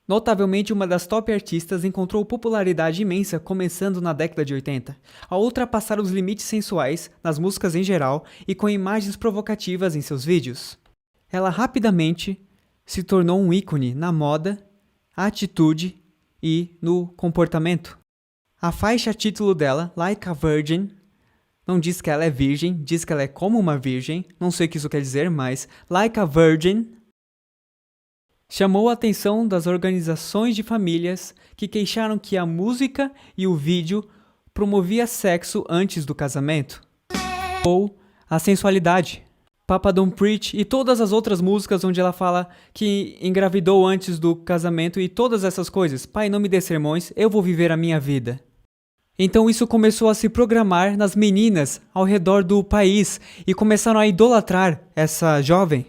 Notavelmente, uma das top artistas encontrou popularidade imensa começando na década de 80, ao ultrapassar os limites sensuais nas músicas em geral e com imagens provocativas em seus vídeos. Ela rapidamente se tornou um ícone na moda, atitude e no comportamento. A faixa título dela, Like a Virgin, não diz que ela é virgem, diz que ela é como uma virgem, não sei o que isso quer dizer, mas Like a Virgin chamou a atenção das organizações de famílias que queixaram que a música e o vídeo promovia sexo antes do casamento, ou a sensualidade. Papa Don't Preach e todas as outras músicas onde ela fala que engravidou antes do casamento e todas essas coisas. Pai, não me dê sermões, eu vou viver a minha vida. Então isso começou a se programar nas meninas ao redor do país e começaram a idolatrar essa jovem.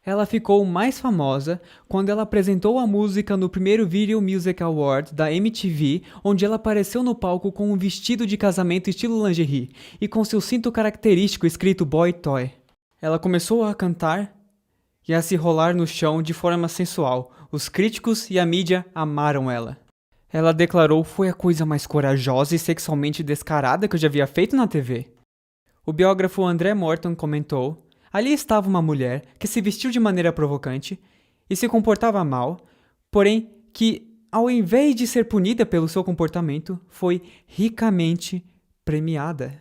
Ela ficou mais famosa quando ela apresentou a música no primeiro Video Music Award da MTV, onde ela apareceu no palco com um vestido de casamento estilo lingerie e com seu cinto característico escrito Boy Toy. Ela começou a cantar e a se rolar no chão de forma sensual. Os críticos e a mídia amaram ela. Ela declarou: "Foi a coisa mais corajosa e sexualmente descarada que eu já havia feito na TV." O biógrafo André Morton comentou: "Ali estava uma mulher que se vestiu de maneira provocante e se comportava mal, porém que, ao invés de ser punida pelo seu comportamento, foi ricamente premiada."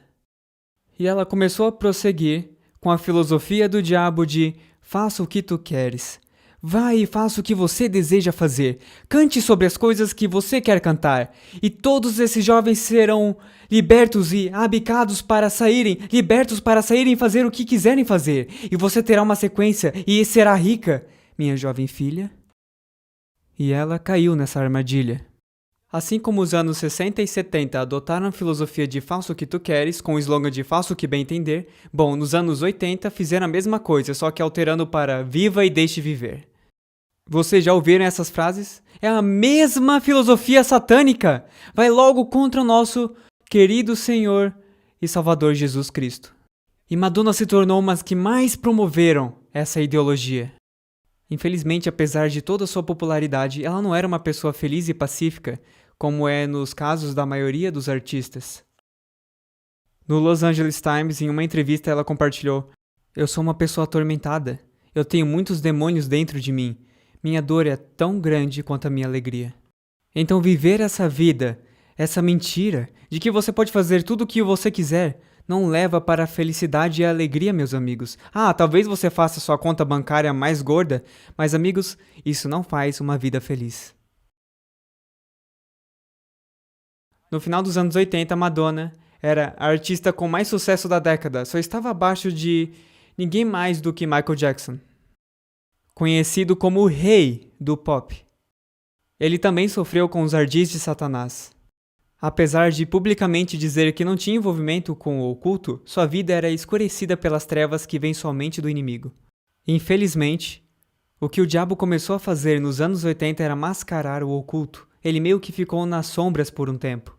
E ela começou a prosseguir com a filosofia do diabo de: "Faça o que tu queres. Vai e faça o que você deseja fazer. Cante sobre as coisas que você quer cantar. E todos esses jovens serão libertos e libertos para saírem e fazer o que quiserem fazer. E você terá uma sequência e será rica, minha jovem filha." E ela caiu nessa armadilha. Assim como os anos 60 e 70 adotaram a filosofia de "faça o que tu queres", com o slogan de "faça o que bem entender", bom, nos anos 80 fizeram a mesma coisa, só que alterando para "viva e deixe viver." Vocês já ouviram essas frases? É a mesma filosofia satânica! Vai logo contra o nosso querido Senhor e Salvador Jesus Cristo. E Madonna se tornou uma das que mais promoveram essa ideologia. Infelizmente, apesar de toda a sua popularidade, ela não era uma pessoa feliz e pacífica, como é nos casos da maioria dos artistas. No Los Angeles Times, em uma entrevista, ela compartilhou: "Eu sou uma pessoa atormentada. Eu tenho muitos demônios dentro de mim. Minha dor é tão grande quanto a minha alegria." Então viver essa vida, essa mentira, de que você pode fazer tudo o que você quiser, não leva para a felicidade e a alegria, meus amigos. Talvez você faça sua conta bancária mais gorda, mas, amigos, isso não faz uma vida feliz. No final dos anos 80, Madonna era a artista com mais sucesso da década, só estava abaixo de ninguém mais do que Michael Jackson, conhecido como o rei do pop. Ele também sofreu com os ardis de Satanás. Apesar de publicamente dizer que não tinha envolvimento com o oculto, sua vida era escurecida pelas trevas que vêm somente do inimigo. Infelizmente, o que o diabo começou a fazer nos anos 80 era mascarar o oculto. Ele meio que ficou nas sombras por um tempo.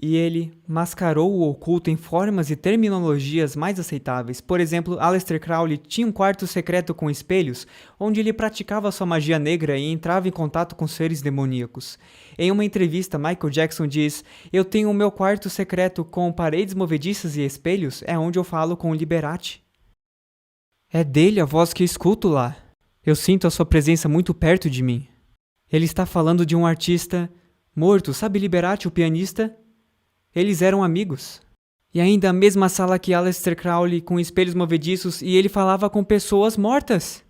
E ele mascarou o oculto em formas e terminologias mais aceitáveis. Por exemplo, Aleister Crowley tinha um quarto secreto com espelhos, onde ele praticava sua magia negra e entrava em contato com seres demoníacos. Em uma entrevista, Michael Jackson diz: "Eu tenho o meu quarto secreto com paredes movediças e espelhos, é onde eu falo com o Liberati. É dele a voz que escuto lá. Eu sinto a sua presença muito perto de mim." Ele está falando de um artista morto, sabe Liberati, o pianista? Eles eram amigos. E ainda a mesma sala que Aleister Crowley, com espelhos movediços, e ele falava com pessoas mortas.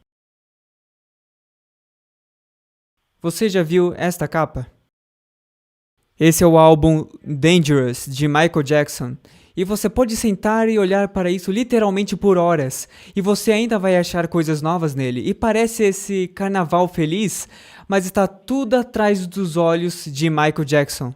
Você já viu esta capa? Esse é o álbum Dangerous, de Michael Jackson. E você pode sentar e olhar para isso literalmente por horas. E você ainda vai achar coisas novas nele. E parece esse carnaval feliz, mas está tudo atrás dos olhos de Michael Jackson.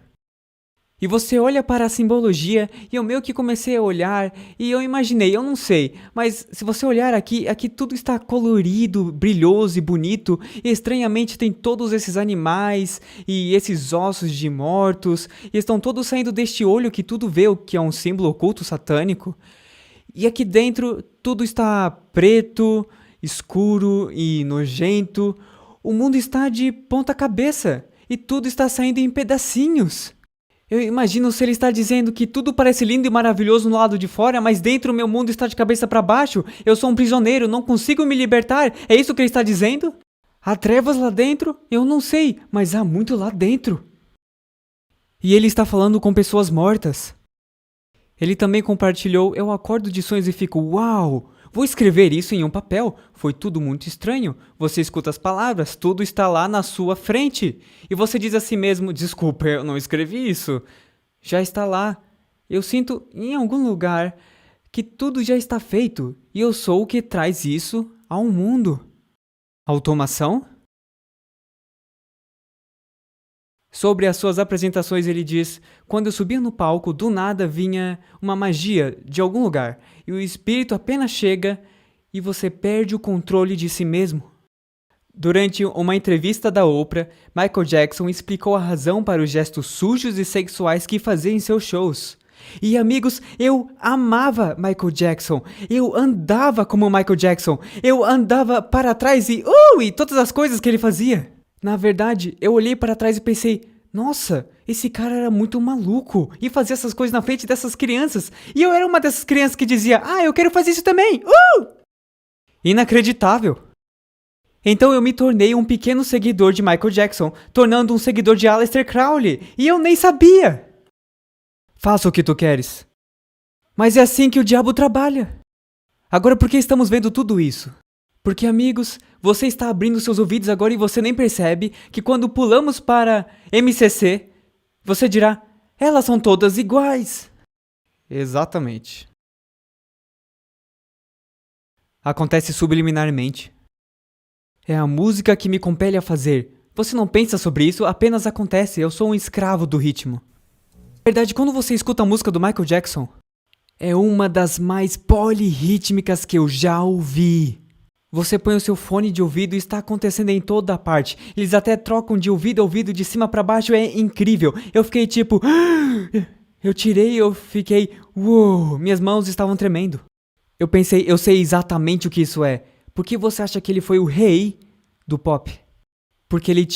E você olha para a simbologia, e eu meio que comecei a olhar, e eu imaginei, eu não sei, mas se você olhar aqui tudo está colorido, brilhoso e bonito, e estranhamente tem todos esses animais, e esses ossos de mortos, e estão todos saindo deste olho que tudo vê, o que é um símbolo oculto satânico. E aqui dentro tudo está preto, escuro e nojento. O mundo está de ponta cabeça, e tudo está saindo em pedacinhos. Eu imagino se ele está dizendo que tudo parece lindo e maravilhoso no lado de fora, mas dentro o meu mundo está de cabeça para baixo. Eu sou um prisioneiro, não consigo me libertar. É isso que ele está dizendo? Há trevas lá dentro? Eu não sei, mas há muito lá dentro. E ele está falando com pessoas mortas. Ele também compartilhou: "Eu acordo de sonhos e fico, uau! Vou escrever isso em um papel. Foi tudo muito estranho. Você escuta as palavras, tudo está lá na sua frente. E você diz a si mesmo: desculpa, eu não escrevi isso. Já está lá. Eu sinto em algum lugar que tudo já está feito. E eu sou o que traz isso ao mundo." Automação? Sobre as suas apresentações, ele diz: "Quando eu subia no palco, do nada vinha uma magia de algum lugar, e o espírito apenas chega e você perde o controle de si mesmo. Durante uma entrevista da Oprah, Michael Jackson explicou a razão para os gestos sujos e sexuais que fazia em seus shows. E amigos, eu amava Michael Jackson. Eu andava como Michael Jackson. Eu andava para trás e todas as coisas que ele fazia. Na verdade, eu olhei para trás e pensei, nossa, esse cara era muito maluco e fazia essas coisas na frente dessas crianças. E eu era uma dessas crianças que dizia, eu quero fazer isso também. Inacreditável. Então eu me tornei um pequeno seguidor de Michael Jackson, tornando um seguidor de Aleister Crowley, e eu nem sabia. Faça o que tu queres. Mas é assim que o diabo trabalha. Agora por que estamos vendo tudo isso? Porque, amigos, você está abrindo seus ouvidos agora e você nem percebe que quando pulamos para MCC, você dirá, elas são todas iguais. Exatamente. Acontece subliminarmente. É a música que me compele a fazer. Você não pensa sobre isso, apenas acontece. Eu sou um escravo do ritmo. Na verdade, quando você escuta a música do Michael Jackson, é uma das mais polirrítmicas que eu já ouvi. Você põe o seu fone de ouvido e está acontecendo em toda parte. Eles até trocam de ouvido a ouvido, de cima para baixo, é incrível. Eu fiquei tipo... Eu tirei e eu fiquei... Uou, minhas mãos estavam tremendo. Eu pensei, eu sei exatamente o que isso é. Por que você acha que ele foi o rei do pop? Porque ele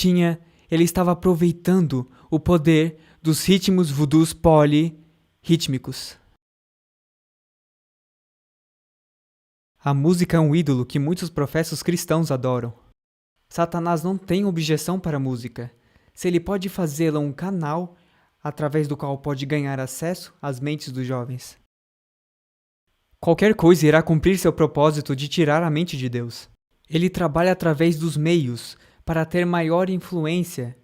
estava aproveitando o poder dos ritmos voodoos polirrítmicos. A música é um ídolo que muitos professos cristãos adoram. Satanás não tem objeção para a música, se ele pode fazê-la um canal através do qual pode ganhar acesso às mentes dos jovens. Qualquer coisa irá cumprir seu propósito de tirar a mente de Deus. Ele trabalha através dos meios para ter maior influência,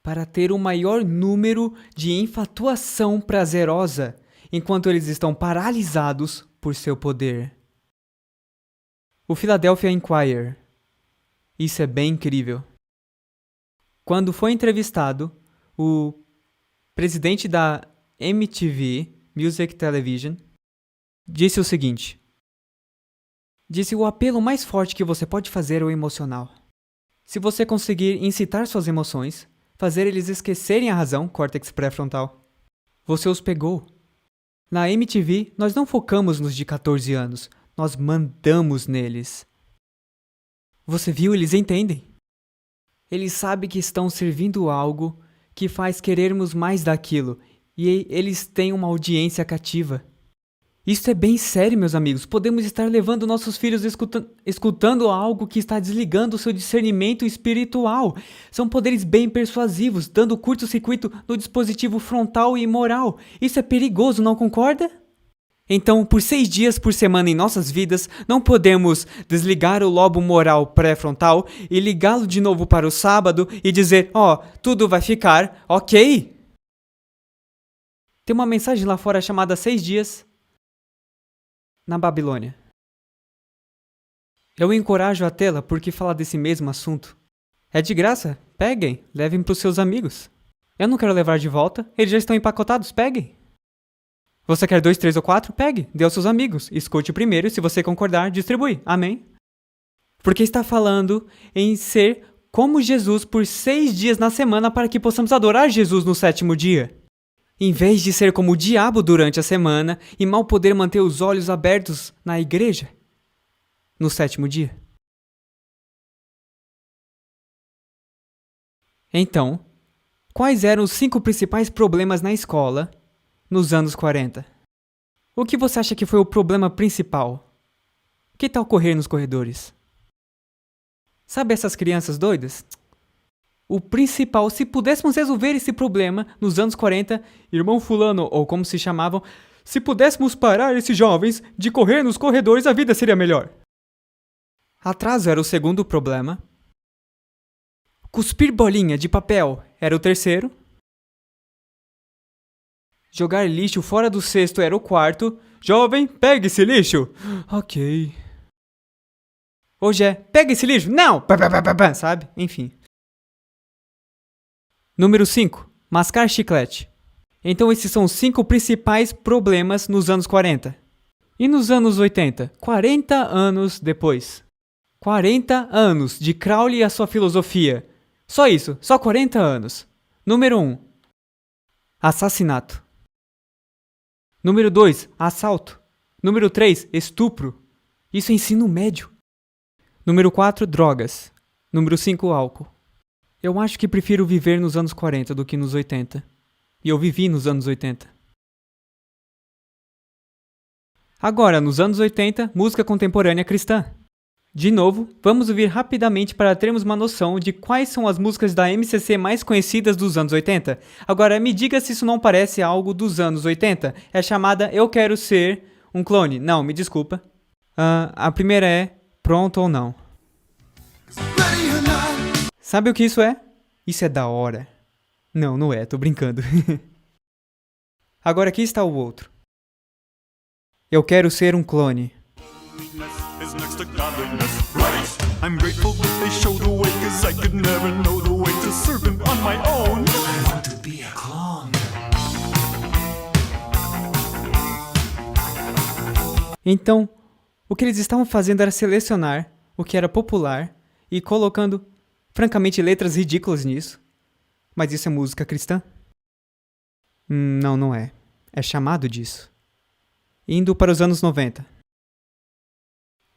para ter um maior número de infatuação prazerosa, enquanto eles estão paralisados por seu poder. O Philadelphia Inquirer. Isso é bem incrível. Quando foi entrevistado, o presidente da MTV, Music Television, disse o seguinte. Disse o apelo mais forte que você pode fazer é o emocional. Se você conseguir incitar suas emoções, fazer eles esquecerem a razão, córtex pré-frontal, você os pegou. Na MTV, nós não focamos nos de 14 anos, nós mandamos neles. Você viu? Eles entendem. Eles sabem que estão servindo algo que faz querermos mais daquilo, e eles têm uma audiência cativa. Isso é bem sério, meus amigos. Podemos estar levando nossos filhos escutando algo que está desligando o seu discernimento espiritual. São poderes bem persuasivos, dando curto-circuito no dispositivo frontal e moral. Isso é perigoso, não concorda? Então, por 6 dias por semana em nossas vidas, não podemos desligar o lobo moral pré-frontal e ligá-lo de novo para o sábado e dizer, tudo vai ficar ok. Tem uma mensagem lá fora chamada 6 dias na Babilônia. Eu encorajo a tê-la porque fala desse mesmo assunto. É de graça, peguem, levem para os seus amigos. Eu não quero levar de volta, eles já estão empacotados, peguem. Você quer 2, 3 ou 4? Pegue, dê aos seus amigos. Escute o primeiro e se você concordar, distribui. Amém? Porque está falando em ser como Jesus por 6 dias na semana para que possamos adorar Jesus no 7º dia. Em vez de ser como o diabo durante a semana e mal poder manter os olhos abertos na igreja no 7º dia. Então, quais eram os 5 principais problemas na escola nos anos 40? O que você acha que foi o problema principal? O que tal correr nos corredores? Sabe essas crianças doidas? O principal, se pudéssemos resolver esse problema nos anos 40, irmão fulano, ou como se chamavam, se pudéssemos parar esses jovens de correr nos corredores, a vida seria melhor. Atraso era o segundo problema. Cuspir bolinha de papel era o terceiro. Jogar lixo fora do cesto era o quarto. Jovem, pegue esse lixo. Ok. Hoje é, pega esse lixo. Não! Sabe? Enfim. Número 5. Mascar chiclete. Então esses são os 5 principais problemas nos anos 40. E nos anos 80? 40 anos depois. 40 anos de Crowley e a sua filosofia. Só isso, só 40 anos. Número 1. Assassinato. Número 2. Assalto. Número 3. Estupro. Isso é ensino médio. Número 4. Drogas. Número 5. Álcool. Eu acho que prefiro viver nos anos 40 do que nos 80. E eu vivi nos anos 80. Agora, nos anos 80, música contemporânea cristã. De novo, vamos ouvir rapidamente para termos uma noção de quais são as músicas da MCC mais conhecidas dos anos 80. Agora, me diga se isso não parece algo dos anos 80. É chamada Eu Quero Ser um Clone. Não, me desculpa. A primeira é Pronto ou Não. Sabe o que isso é? Isso é da hora. Não, não é, tô brincando. Agora aqui está o outro. Eu Quero Ser um Clone. Is next to godliness, right? I'm grateful that they showed the way, 'cause I could never know the way to serve him on my own. I want to be a clone. Então, o que eles estavam fazendo era selecionar o que era popular e colocando, francamente, letras ridículas nisso. Mas isso é música cristã? Não, não é. É chamado disso. Indo para os anos 90.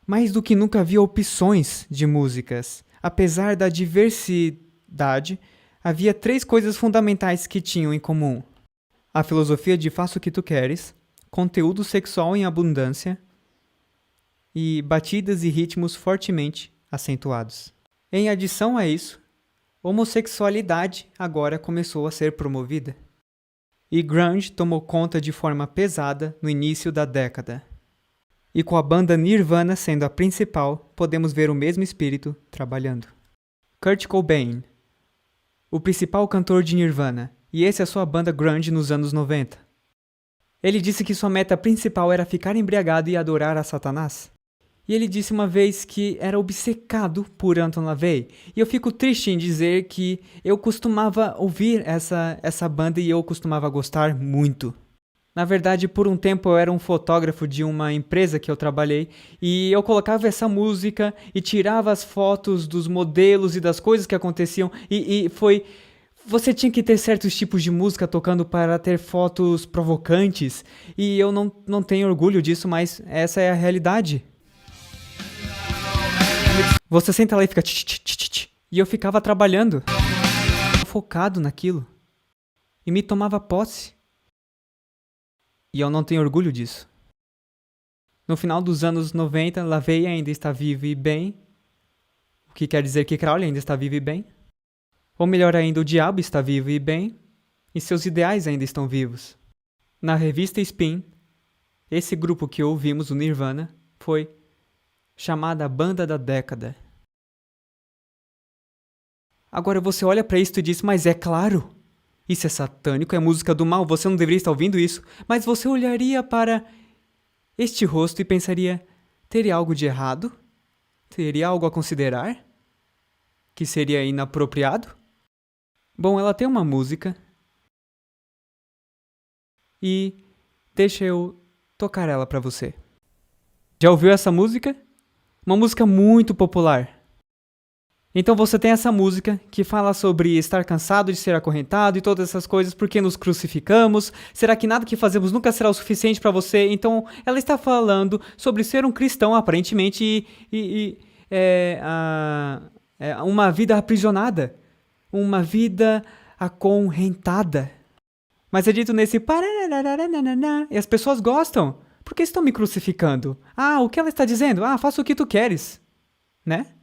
Mais do que nunca havia opções de músicas. Apesar da diversidade, havia 3 coisas fundamentais que tinham em comum. A filosofia de faça o que tu queres, conteúdo sexual em abundância e batidas e ritmos fortemente acentuados. Em adição a isso, homossexualidade agora começou a ser promovida. E grunge tomou conta de forma pesada no início da década. E com a banda Nirvana sendo a principal, podemos ver o mesmo espírito trabalhando. Kurt Cobain, o principal cantor de Nirvana, e essa é a sua banda grunge nos anos 90. Ele disse que sua meta principal era ficar embriagado e adorar a Satanás. E ele disse uma vez que era obcecado por Anton LaVey. E eu fico triste em dizer que eu costumava ouvir essa banda e eu costumava gostar muito. Na verdade, por um tempo eu era um fotógrafo de uma empresa que eu trabalhei e eu colocava essa música e tirava as fotos dos modelos e das coisas que aconteciam e foi... Você tinha que ter certos tipos de música tocando para ter fotos provocantes e eu não tenho orgulho disso, mas essa é a realidade. Você senta lá e fica... E eu ficava trabalhando, focado naquilo e me tomava posse. E eu não tenho orgulho disso. No final dos anos 90, LaVey ainda está vivo e bem. O que quer dizer que Crowley ainda está vivo e bem. Ou melhor ainda, o diabo está vivo e bem. E seus ideais ainda estão vivos. Na revista Spin, esse grupo que ouvimos, o Nirvana, foi chamada a banda da década. Agora você olha para isso e diz, mas é claro... Isso é satânico, é música do mal, você não deveria estar ouvindo isso. Mas você olharia para este rosto e pensaria, teria algo de errado? Teria algo a considerar? Que seria inapropriado? Bom, ela tem uma música. E deixa eu tocar ela para você. Já ouviu essa música? Uma música muito popular. Então você tem essa música que fala sobre estar cansado de ser acorrentado e todas essas coisas, porque nos crucificamos, será que nada que fazemos nunca será o suficiente para você? Então ela está falando sobre ser um cristão aparentemente uma vida aprisionada, uma vida acorrentada. Mas é dito nesse e as pessoas gostam. Por que estão me crucificando? O que ela está dizendo? Faça o que tu queres, né?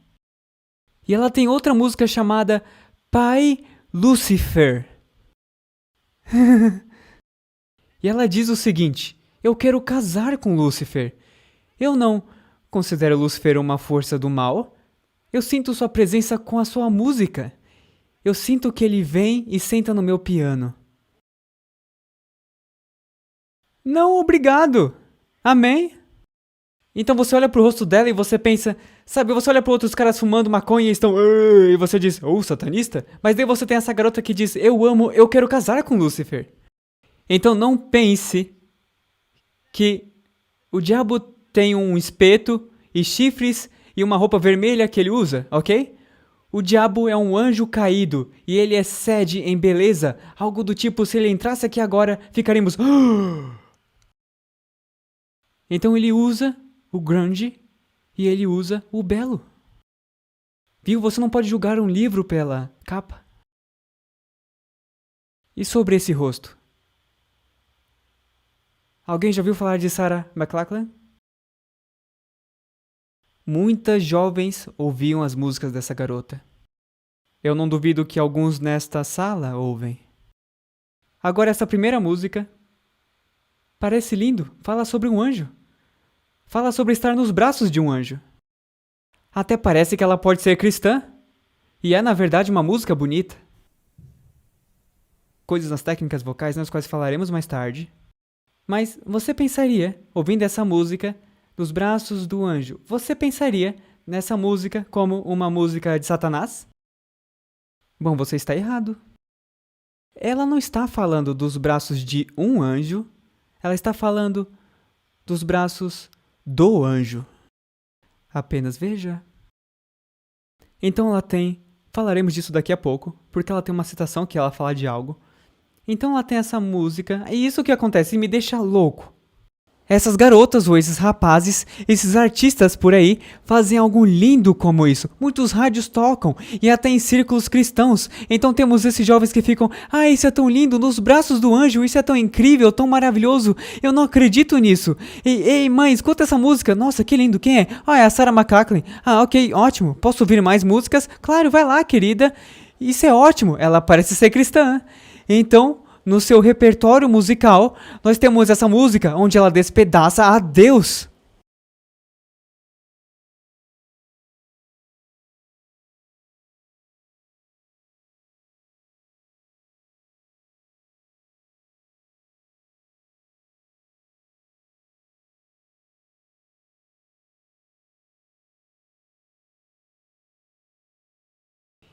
E ela tem outra música chamada Pai Lúcifer. E ela diz o seguinte, eu quero casar com Lúcifer. Eu não considero Lúcifer uma força do mal. Eu sinto sua presença com a sua música. Eu sinto que ele vem e senta no meu piano. Não, obrigado. Amém? Então você olha pro rosto dela e você pensa... Sabe, você olha para outros caras fumando maconha e estão... E você diz, satanista? Mas daí você tem essa garota que diz, eu quero casar com Lúcifer. Então não pense que O diabo tem um espeto e chifres e uma roupa vermelha que ele usa, ok? O diabo é um anjo caído e ele excede em beleza, algo do tipo, se ele entrasse aqui agora, ficaríamos... Então ele usa o grande e ele usa o belo. Viu? Você não pode julgar um livro pela capa. E sobre esse rosto? Alguém já ouviu falar de Sarah McLachlan? Muitas jovens ouviam as músicas dessa garota. Eu não duvido que alguns nesta sala ouvem. Agora essa primeira música parece lindo, fala sobre um anjo. Fala sobre estar nos braços de um anjo. Até parece que ela pode ser cristã. E é, na verdade, uma música bonita. Coisas nas técnicas vocais nas quais falaremos mais tarde. Mas você pensaria, ouvindo essa música, nos braços do anjo, você pensaria nessa música como uma música de Satanás? Bom, você está errado. Ela não está falando dos braços de um anjo, ela está falando dos braços do anjo. Apenas veja. Então ela tem, falaremos disso daqui a pouco, porque ela tem uma citação que ela fala de algo. Então ela tem essa música, e isso que acontece me deixa louco. Essas garotas ou esses rapazes, esses artistas por aí, fazem algo lindo como isso. Muitos rádios tocam, e até em círculos cristãos. Então temos esses jovens que ficam, isso é tão lindo, nos braços do anjo, isso é tão incrível, tão maravilhoso, eu não acredito nisso. Ei, mãe, escuta essa música, nossa, que lindo, quem é? É a Sarah McLachlan. Ok, ótimo, posso ouvir mais músicas? Claro, vai lá, querida. Isso é ótimo, ela parece ser cristã. Então... no seu repertório musical, nós temos essa música onde ela despedaça a Deus.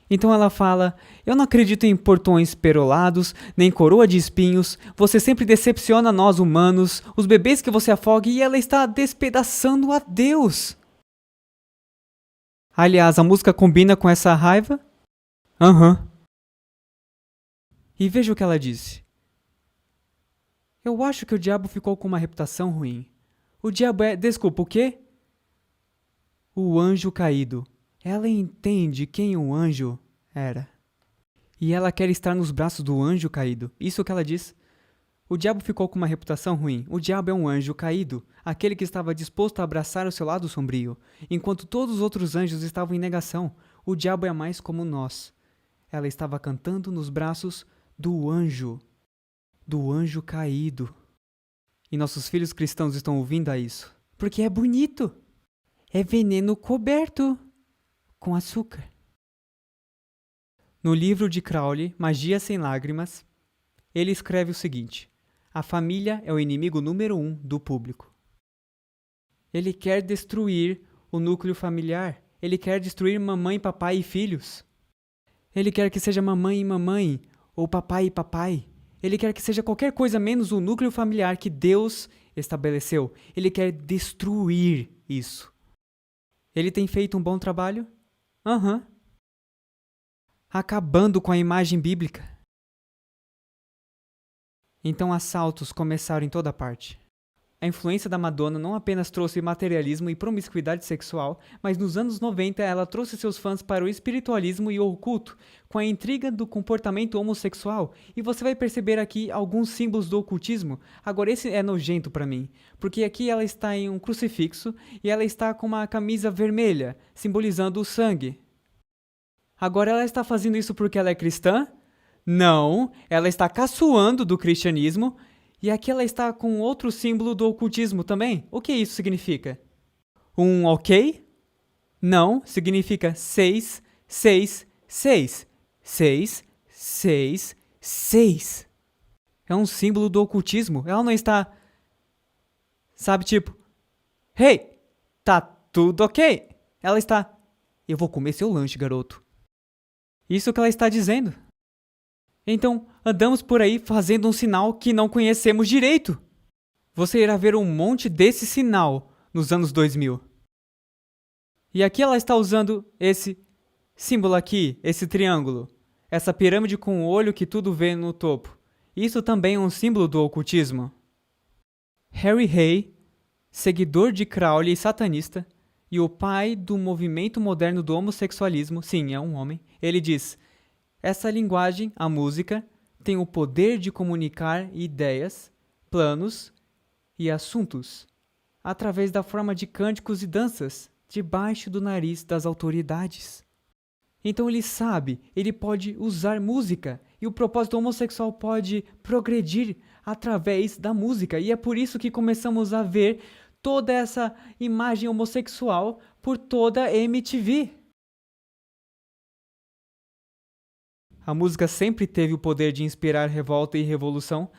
Então ela fala, eu não acredito em portões perolados, nem coroa de espinhos, você sempre decepciona nós humanos, os bebês que você afoga, e ela está despedaçando a Deus. Aliás, a música combina com essa raiva? E veja o que ela disse. Eu acho que o diabo ficou com uma reputação ruim. O diabo desculpa, o quê? O anjo caído. Ela entende quem o anjo era. E ela quer estar nos braços do anjo caído. Isso que ela diz. O diabo ficou com uma reputação ruim. O diabo é um anjo caído, aquele que estava disposto a abraçar o seu lado sombrio, enquanto todos os outros anjos estavam em negação. O diabo é mais como nós. Ela estava cantando nos braços do anjo caído. E nossos filhos cristãos estão ouvindo a isso, porque é bonito. É veneno coberto com açúcar. No livro de Crowley, Magia Sem Lágrimas, ele escreve o seguinte: a família é o inimigo número 1 do público. Ele quer destruir o núcleo familiar. Ele quer destruir mamãe, papai e filhos. Ele quer que seja mamãe e mamãe, ou papai e papai. Ele quer que seja qualquer coisa menos o núcleo familiar que Deus estabeleceu. Ele quer destruir isso. Ele tem feito um bom trabalho? Acabando com a imagem bíblica. Então assaltos começaram em toda parte. A influência da Madonna não apenas trouxe materialismo e promiscuidade sexual, mas nos anos 90 ela trouxe seus fãs para o espiritualismo e o oculto, com a intriga do comportamento homossexual. E você vai perceber aqui alguns símbolos do ocultismo. Agora esse é nojento para mim, porque aqui ela está em um crucifixo e ela está com uma camisa vermelha, simbolizando o sangue. Agora ela está fazendo isso porque ela é cristã? Não, ela está caçoando do cristianismo. E aqui ela está com outro símbolo do ocultismo também. O que isso significa? Um ok? Não, significa 6, 6, 6. 6, 6, 6. É um símbolo do ocultismo. Ela não está... sabe, tipo... Hey, tá tudo ok. Ela está... eu vou comer seu lanche, garoto. Isso que ela está dizendo. Então, andamos por aí fazendo um sinal que não conhecemos direito. você irá ver um monte desse sinal nos anos 2000. E aqui ela está usando esse símbolo aqui, esse triângulo, essa pirâmide com o olho que tudo vê no topo. Isso também é um símbolo do ocultismo. Harry Hay, seguidor de Crowley e satanista, e o pai do movimento moderno do homossexualismo, sim, é um homem, ele diz: essa linguagem, a música, tem o poder de comunicar ideias, planos e assuntos através da forma de cânticos e danças debaixo do nariz das autoridades. Então ele sabe, ele pode usar música e o propósito homossexual pode progredir através da música. E é por isso que começamos a ver toda essa imagem homossexual por toda a MTV. A música sempre teve o poder de inspirar revolta e revolução.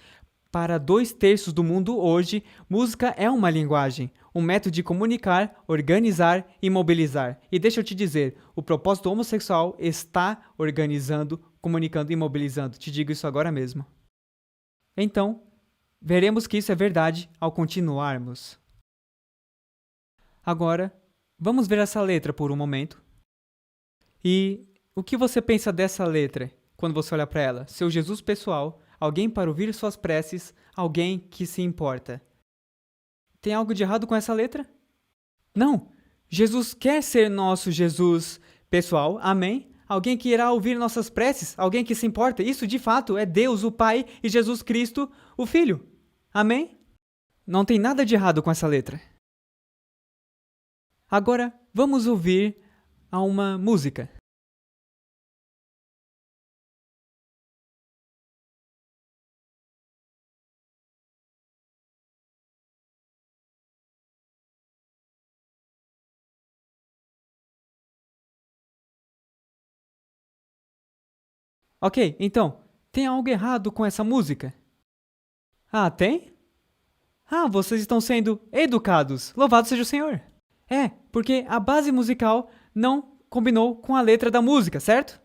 Para 2/3 do mundo hoje, música é uma linguagem, um método de comunicar, organizar e mobilizar. E deixa eu te dizer, o propósito homossexual está organizando, comunicando e mobilizando. Te digo isso agora mesmo. Então, veremos que isso é verdade ao continuarmos. Agora, vamos ver essa letra por um momento. E o que você pensa dessa letra quando você olha para ela? Seu Jesus pessoal, alguém para ouvir suas preces, alguém que se importa. Tem algo de errado com essa letra? Não! Jesus quer ser nosso Jesus pessoal, amém? Alguém que irá ouvir nossas preces, alguém que se importa. Isso de fato é Deus, o Pai, e Jesus Cristo, o Filho. Amém? Não tem nada de errado com essa letra. Agora, vamos ouvir a uma música. Ok, então, tem algo errado com essa música? Ah, tem? Ah, vocês estão sendo educados. Louvado seja o Senhor. É, porque a base musical não combinou com a letra da música, certo?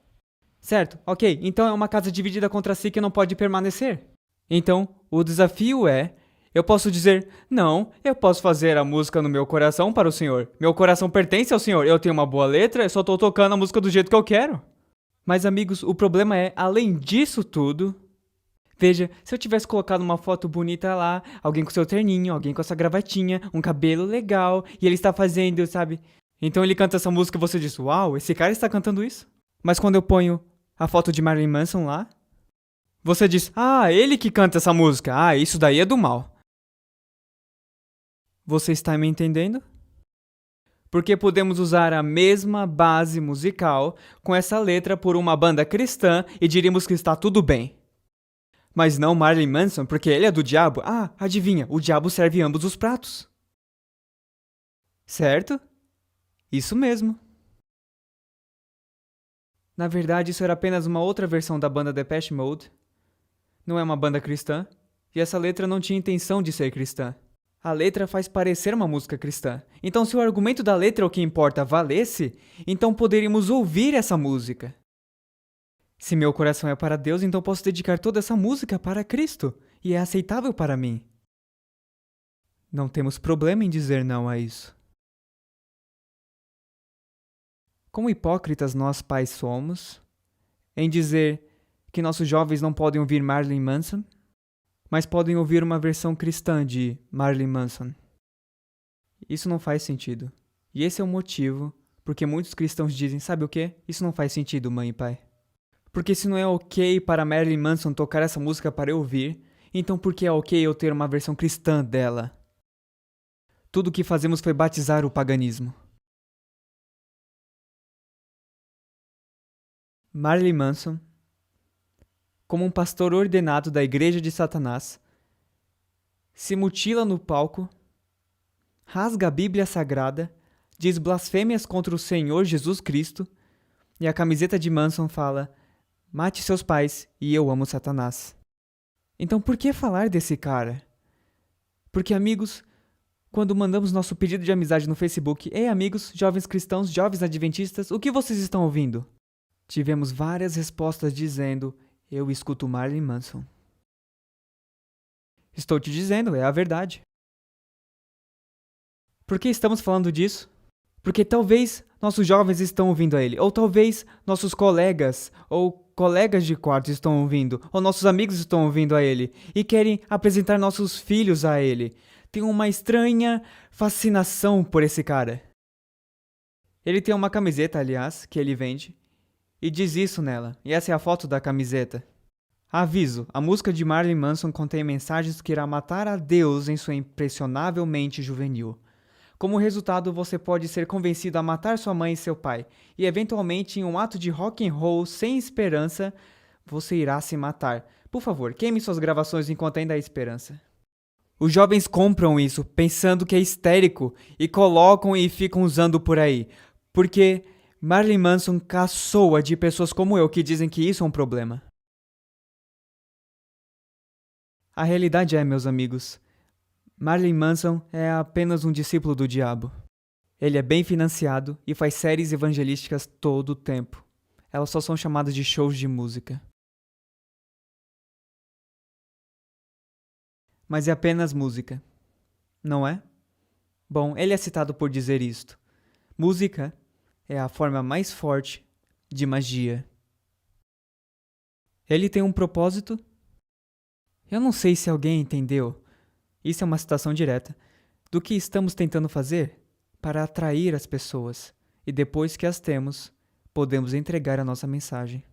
Certo, ok. Então é uma casa dividida contra si que não pode permanecer. Então, o desafio é... Eu posso dizer, não, eu posso fazer a música no meu coração para o Senhor. Meu coração pertence ao Senhor. Eu tenho uma boa letra, eu só estou tocando a música do jeito que eu quero. Mas, amigos, o problema é, além disso tudo... Veja, se eu tivesse colocado uma foto bonita lá, alguém com seu terninho, alguém com essa gravatinha, um cabelo legal, e ele está fazendo, sabe? Então ele canta essa música e você diz, uau, esse cara está cantando isso? Mas quando eu ponho a foto de Marilyn Manson lá, você diz, ah, ele que canta essa música, ah, isso daí é do mal. Você está me entendendo? Porque podemos usar a mesma base musical com essa letra por uma banda cristã e diríamos que está tudo bem. Mas não Marilyn Manson, porque ele é do diabo. Ah, adivinha, o diabo serve ambos os pratos. Certo? Isso mesmo. Na verdade, isso era apenas uma outra versão da banda Depeche Mode. Não é uma banda cristã, e essa letra não tinha intenção de ser cristã. A letra faz parecer uma música cristã. Então, se o argumento da letra, o que importa, valesse, então poderíamos ouvir essa música. Se meu coração é para Deus, então posso dedicar toda essa música para Cristo, e é aceitável para mim. Não temos problema em dizer não a isso. Como hipócritas nós pais somos, em dizer que nossos jovens não podem ouvir Marilyn Manson, mas podem ouvir uma versão cristã de Marilyn Manson. Isso não faz sentido. E esse é o motivo porque muitos cristãos dizem, sabe o quê? Isso não faz sentido, mãe e pai. Porque se não é ok para Marilyn Manson tocar essa música para eu ouvir, então por que é ok eu ter uma versão cristã dela? Tudo o que fazemos foi batizar o paganismo. Marilyn Manson, como um pastor ordenado da Igreja de Satanás, se mutila no palco, rasga a Bíblia Sagrada, diz blasfêmias contra o Senhor Jesus Cristo, e a camiseta de Manson fala, mate seus pais e eu amo Satanás. Então por que falar desse cara? Porque, amigos, quando mandamos nosso pedido de amizade no Facebook, ei amigos, jovens cristãos, jovens adventistas, o que vocês estão ouvindo? Tivemos várias respostas dizendo, eu escuto Marilyn Manson. Estou te dizendo, é a verdade. Por que estamos falando disso? Porque talvez nossos jovens estão ouvindo a ele, ou talvez nossos colegas ou colegas de quarto estão ouvindo, ou nossos amigos estão ouvindo a ele e querem apresentar nossos filhos a ele. Tem uma estranha fascinação por esse cara. Ele tem uma camiseta, aliás, que ele vende, e diz isso nela, e essa é a foto da camiseta. Aviso, a música de Marilyn Manson contém mensagens que irá matar a Deus em sua impressionável mente juvenil. Como resultado, você pode ser convencido a matar sua mãe e seu pai, e eventualmente, em um ato de rock and roll sem esperança, você irá se matar. Por favor, queime suas gravações enquanto ainda há esperança. Os jovens compram isso, pensando que é histérico, e colocam e ficam usando por aí, porque Marilyn Manson caçoa de pessoas como eu que dizem que isso é um problema. A realidade é, meus amigos, Marilyn Manson é apenas um discípulo do diabo. Ele é bem financiado e faz séries evangelísticas todo o tempo. Elas só são chamadas de shows de música. Mas é apenas música, não é? Bom, ele é citado por dizer isto. Música é a forma mais forte de magia. Ele tem um propósito? Eu não sei se alguém entendeu. Isso é uma citação direta do que estamos tentando fazer para atrair as pessoas e depois que as temos, podemos entregar a nossa mensagem.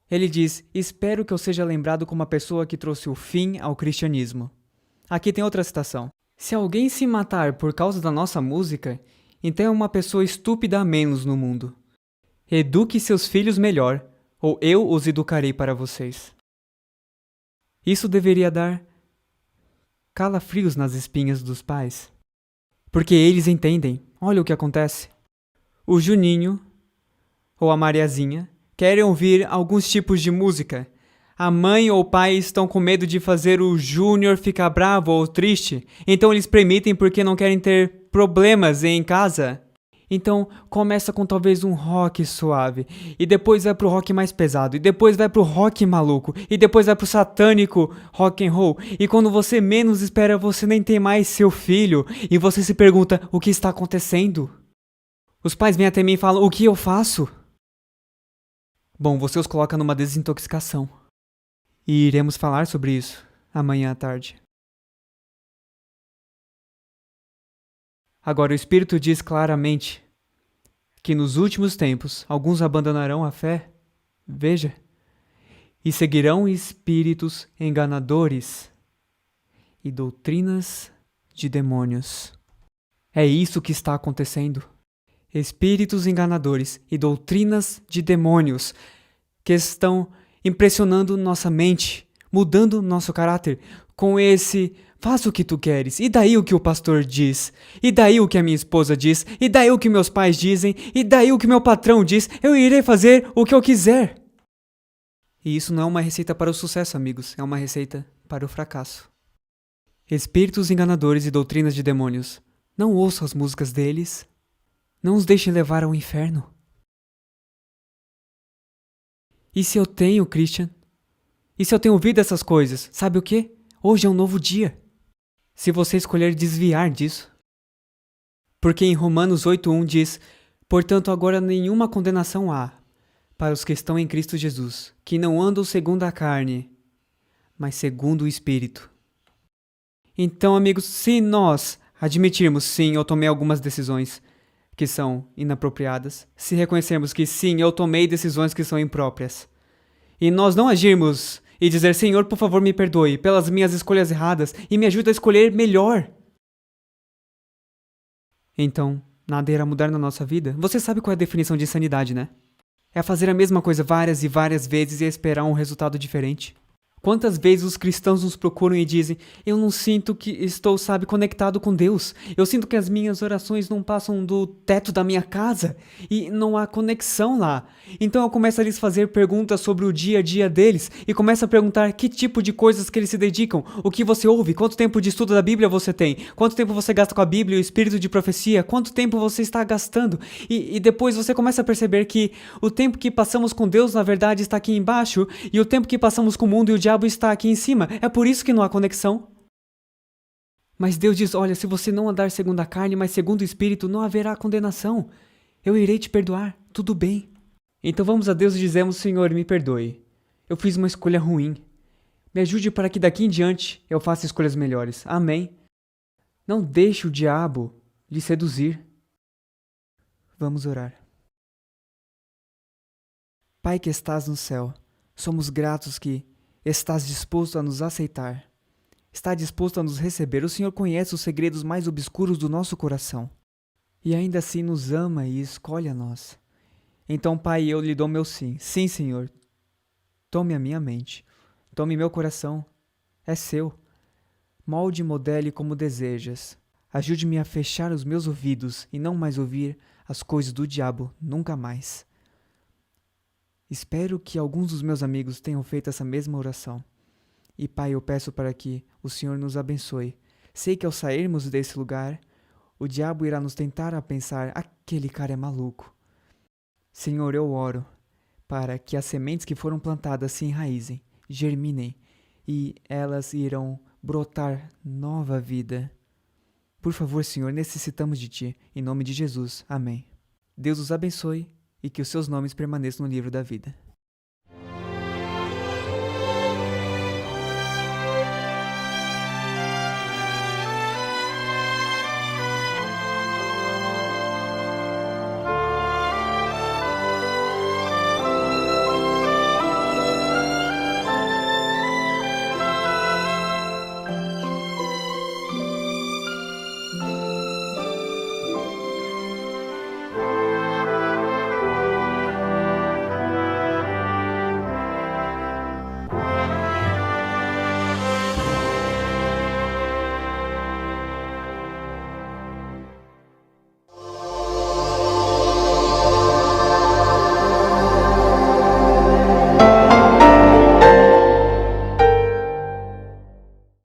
Ele diz, espero que eu seja lembrado como a pessoa que trouxe o fim ao cristianismo. Aqui tem outra citação. Se alguém se matar por causa da nossa música, então é uma pessoa estúpida a menos no mundo. Eduque seus filhos melhor, ou eu os educarei para vocês. Isso deveria dar calafrios nas espinhas dos pais. Porque eles entendem. Olha o que acontece. O Juninho, ou a Mariazinha, querem ouvir alguns tipos de música. A mãe ou o pai estão com medo de fazer o Júnior ficar bravo ou triste, então eles permitem porque não querem ter problemas em casa. Então começa com talvez um rock suave, e depois vai pro rock mais pesado, e depois vai pro rock maluco, e depois vai pro satânico rock and roll, e quando você menos espera você nem tem mais seu filho, e você se pergunta o que está acontecendo? Os pais vêm até mim e falam, o que eu faço? Bom, você os coloca numa desintoxicação. E iremos falar sobre isso amanhã à tarde. Agora, o Espírito diz claramente que nos últimos tempos alguns abandonarão a fé, veja, e seguirão espíritos enganadores e doutrinas de demônios. É isso que está acontecendo. Espíritos enganadores e doutrinas de demônios que estão impressionando nossa mente, mudando nosso caráter com esse faça o que tu queres, e daí o que o pastor diz, e daí o que a minha esposa diz, e daí o que meus pais dizem, e daí o que meu patrão diz, eu irei fazer o que eu quiser. E isso não é uma receita para o sucesso, amigos, é uma receita para o fracasso. Espíritos enganadores e doutrinas de demônios, não ouçam as músicas deles, não os deixem levar ao inferno. E se eu tenho, Christian? E se eu tenho ouvido essas coisas, sabe o quê? Hoje é um novo dia. Se você escolher desviar disso. Porque em Romanos 8:1 diz, portanto agora nenhuma condenação há para os que estão em Cristo Jesus, que não andam segundo a carne, mas segundo o Espírito. Então, amigos, se nós admitirmos, sim, eu tomei algumas decisões que são inapropriadas, se reconhecermos que sim, eu tomei decisões que são impróprias, e nós não agirmos e dizer, Senhor, por favor, me perdoe pelas minhas escolhas erradas e me ajude a escolher melhor, então nada irá mudar na nossa vida. Você sabe qual é a definição de insanidade, né? É fazer a mesma coisa várias e várias vezes e esperar um resultado diferente. Quantas vezes os cristãos nos procuram e dizem, eu não sinto que estou, conectado com Deus. Eu sinto que as minhas orações não passam do teto da minha casa e não há conexão lá. Então eu começo a lhes fazer perguntas sobre o dia a dia deles e começo a perguntar que tipo de coisas que eles se dedicam, o que você ouve, quanto tempo de estudo da Bíblia você tem, quanto tempo você gasta com a Bíblia e o espírito de profecia, quanto tempo você está gastando. E depois você começa a perceber que o tempo que passamos com Deus na verdade está aqui embaixo e o tempo que passamos com o mundo e o diabo diabo está aqui em cima. É por isso que não há conexão. Mas Deus diz, olha, se você não andar segundo a carne, mas segundo o Espírito, não haverá condenação. Eu irei te perdoar, tudo bem. Então vamos a Deus e dizemos, Senhor, me perdoe. Eu fiz uma escolha ruim. Me ajude para que daqui em diante eu faça escolhas melhores. Amém. Não deixe o diabo lhe seduzir. Vamos orar. Pai que estás no céu, somos gratos que estás disposto a nos aceitar. Está disposto a nos receber. O Senhor conhece os segredos mais obscuros do nosso coração. E ainda assim nos ama e escolhe a nós. Então, Pai, eu lhe dou meu sim. Sim, Senhor. Tome a minha mente. Tome meu coração. É seu. Molde e modele como desejas. Ajude-me a fechar os meus ouvidos e não mais ouvir as coisas do diabo, nunca mais. Espero que alguns dos meus amigos tenham feito essa mesma oração. E Pai, eu peço para que o Senhor nos abençoe. Sei que ao sairmos desse lugar, o diabo irá nos tentar a pensar, aquele cara é maluco. Senhor, eu oro para que as sementes que foram plantadas se enraizem, germinem e elas irão brotar nova vida. Por favor, Senhor, necessitamos de Ti. Em nome de Jesus. Amém. Deus os abençoe e que os seus nomes permaneçam no livro da vida.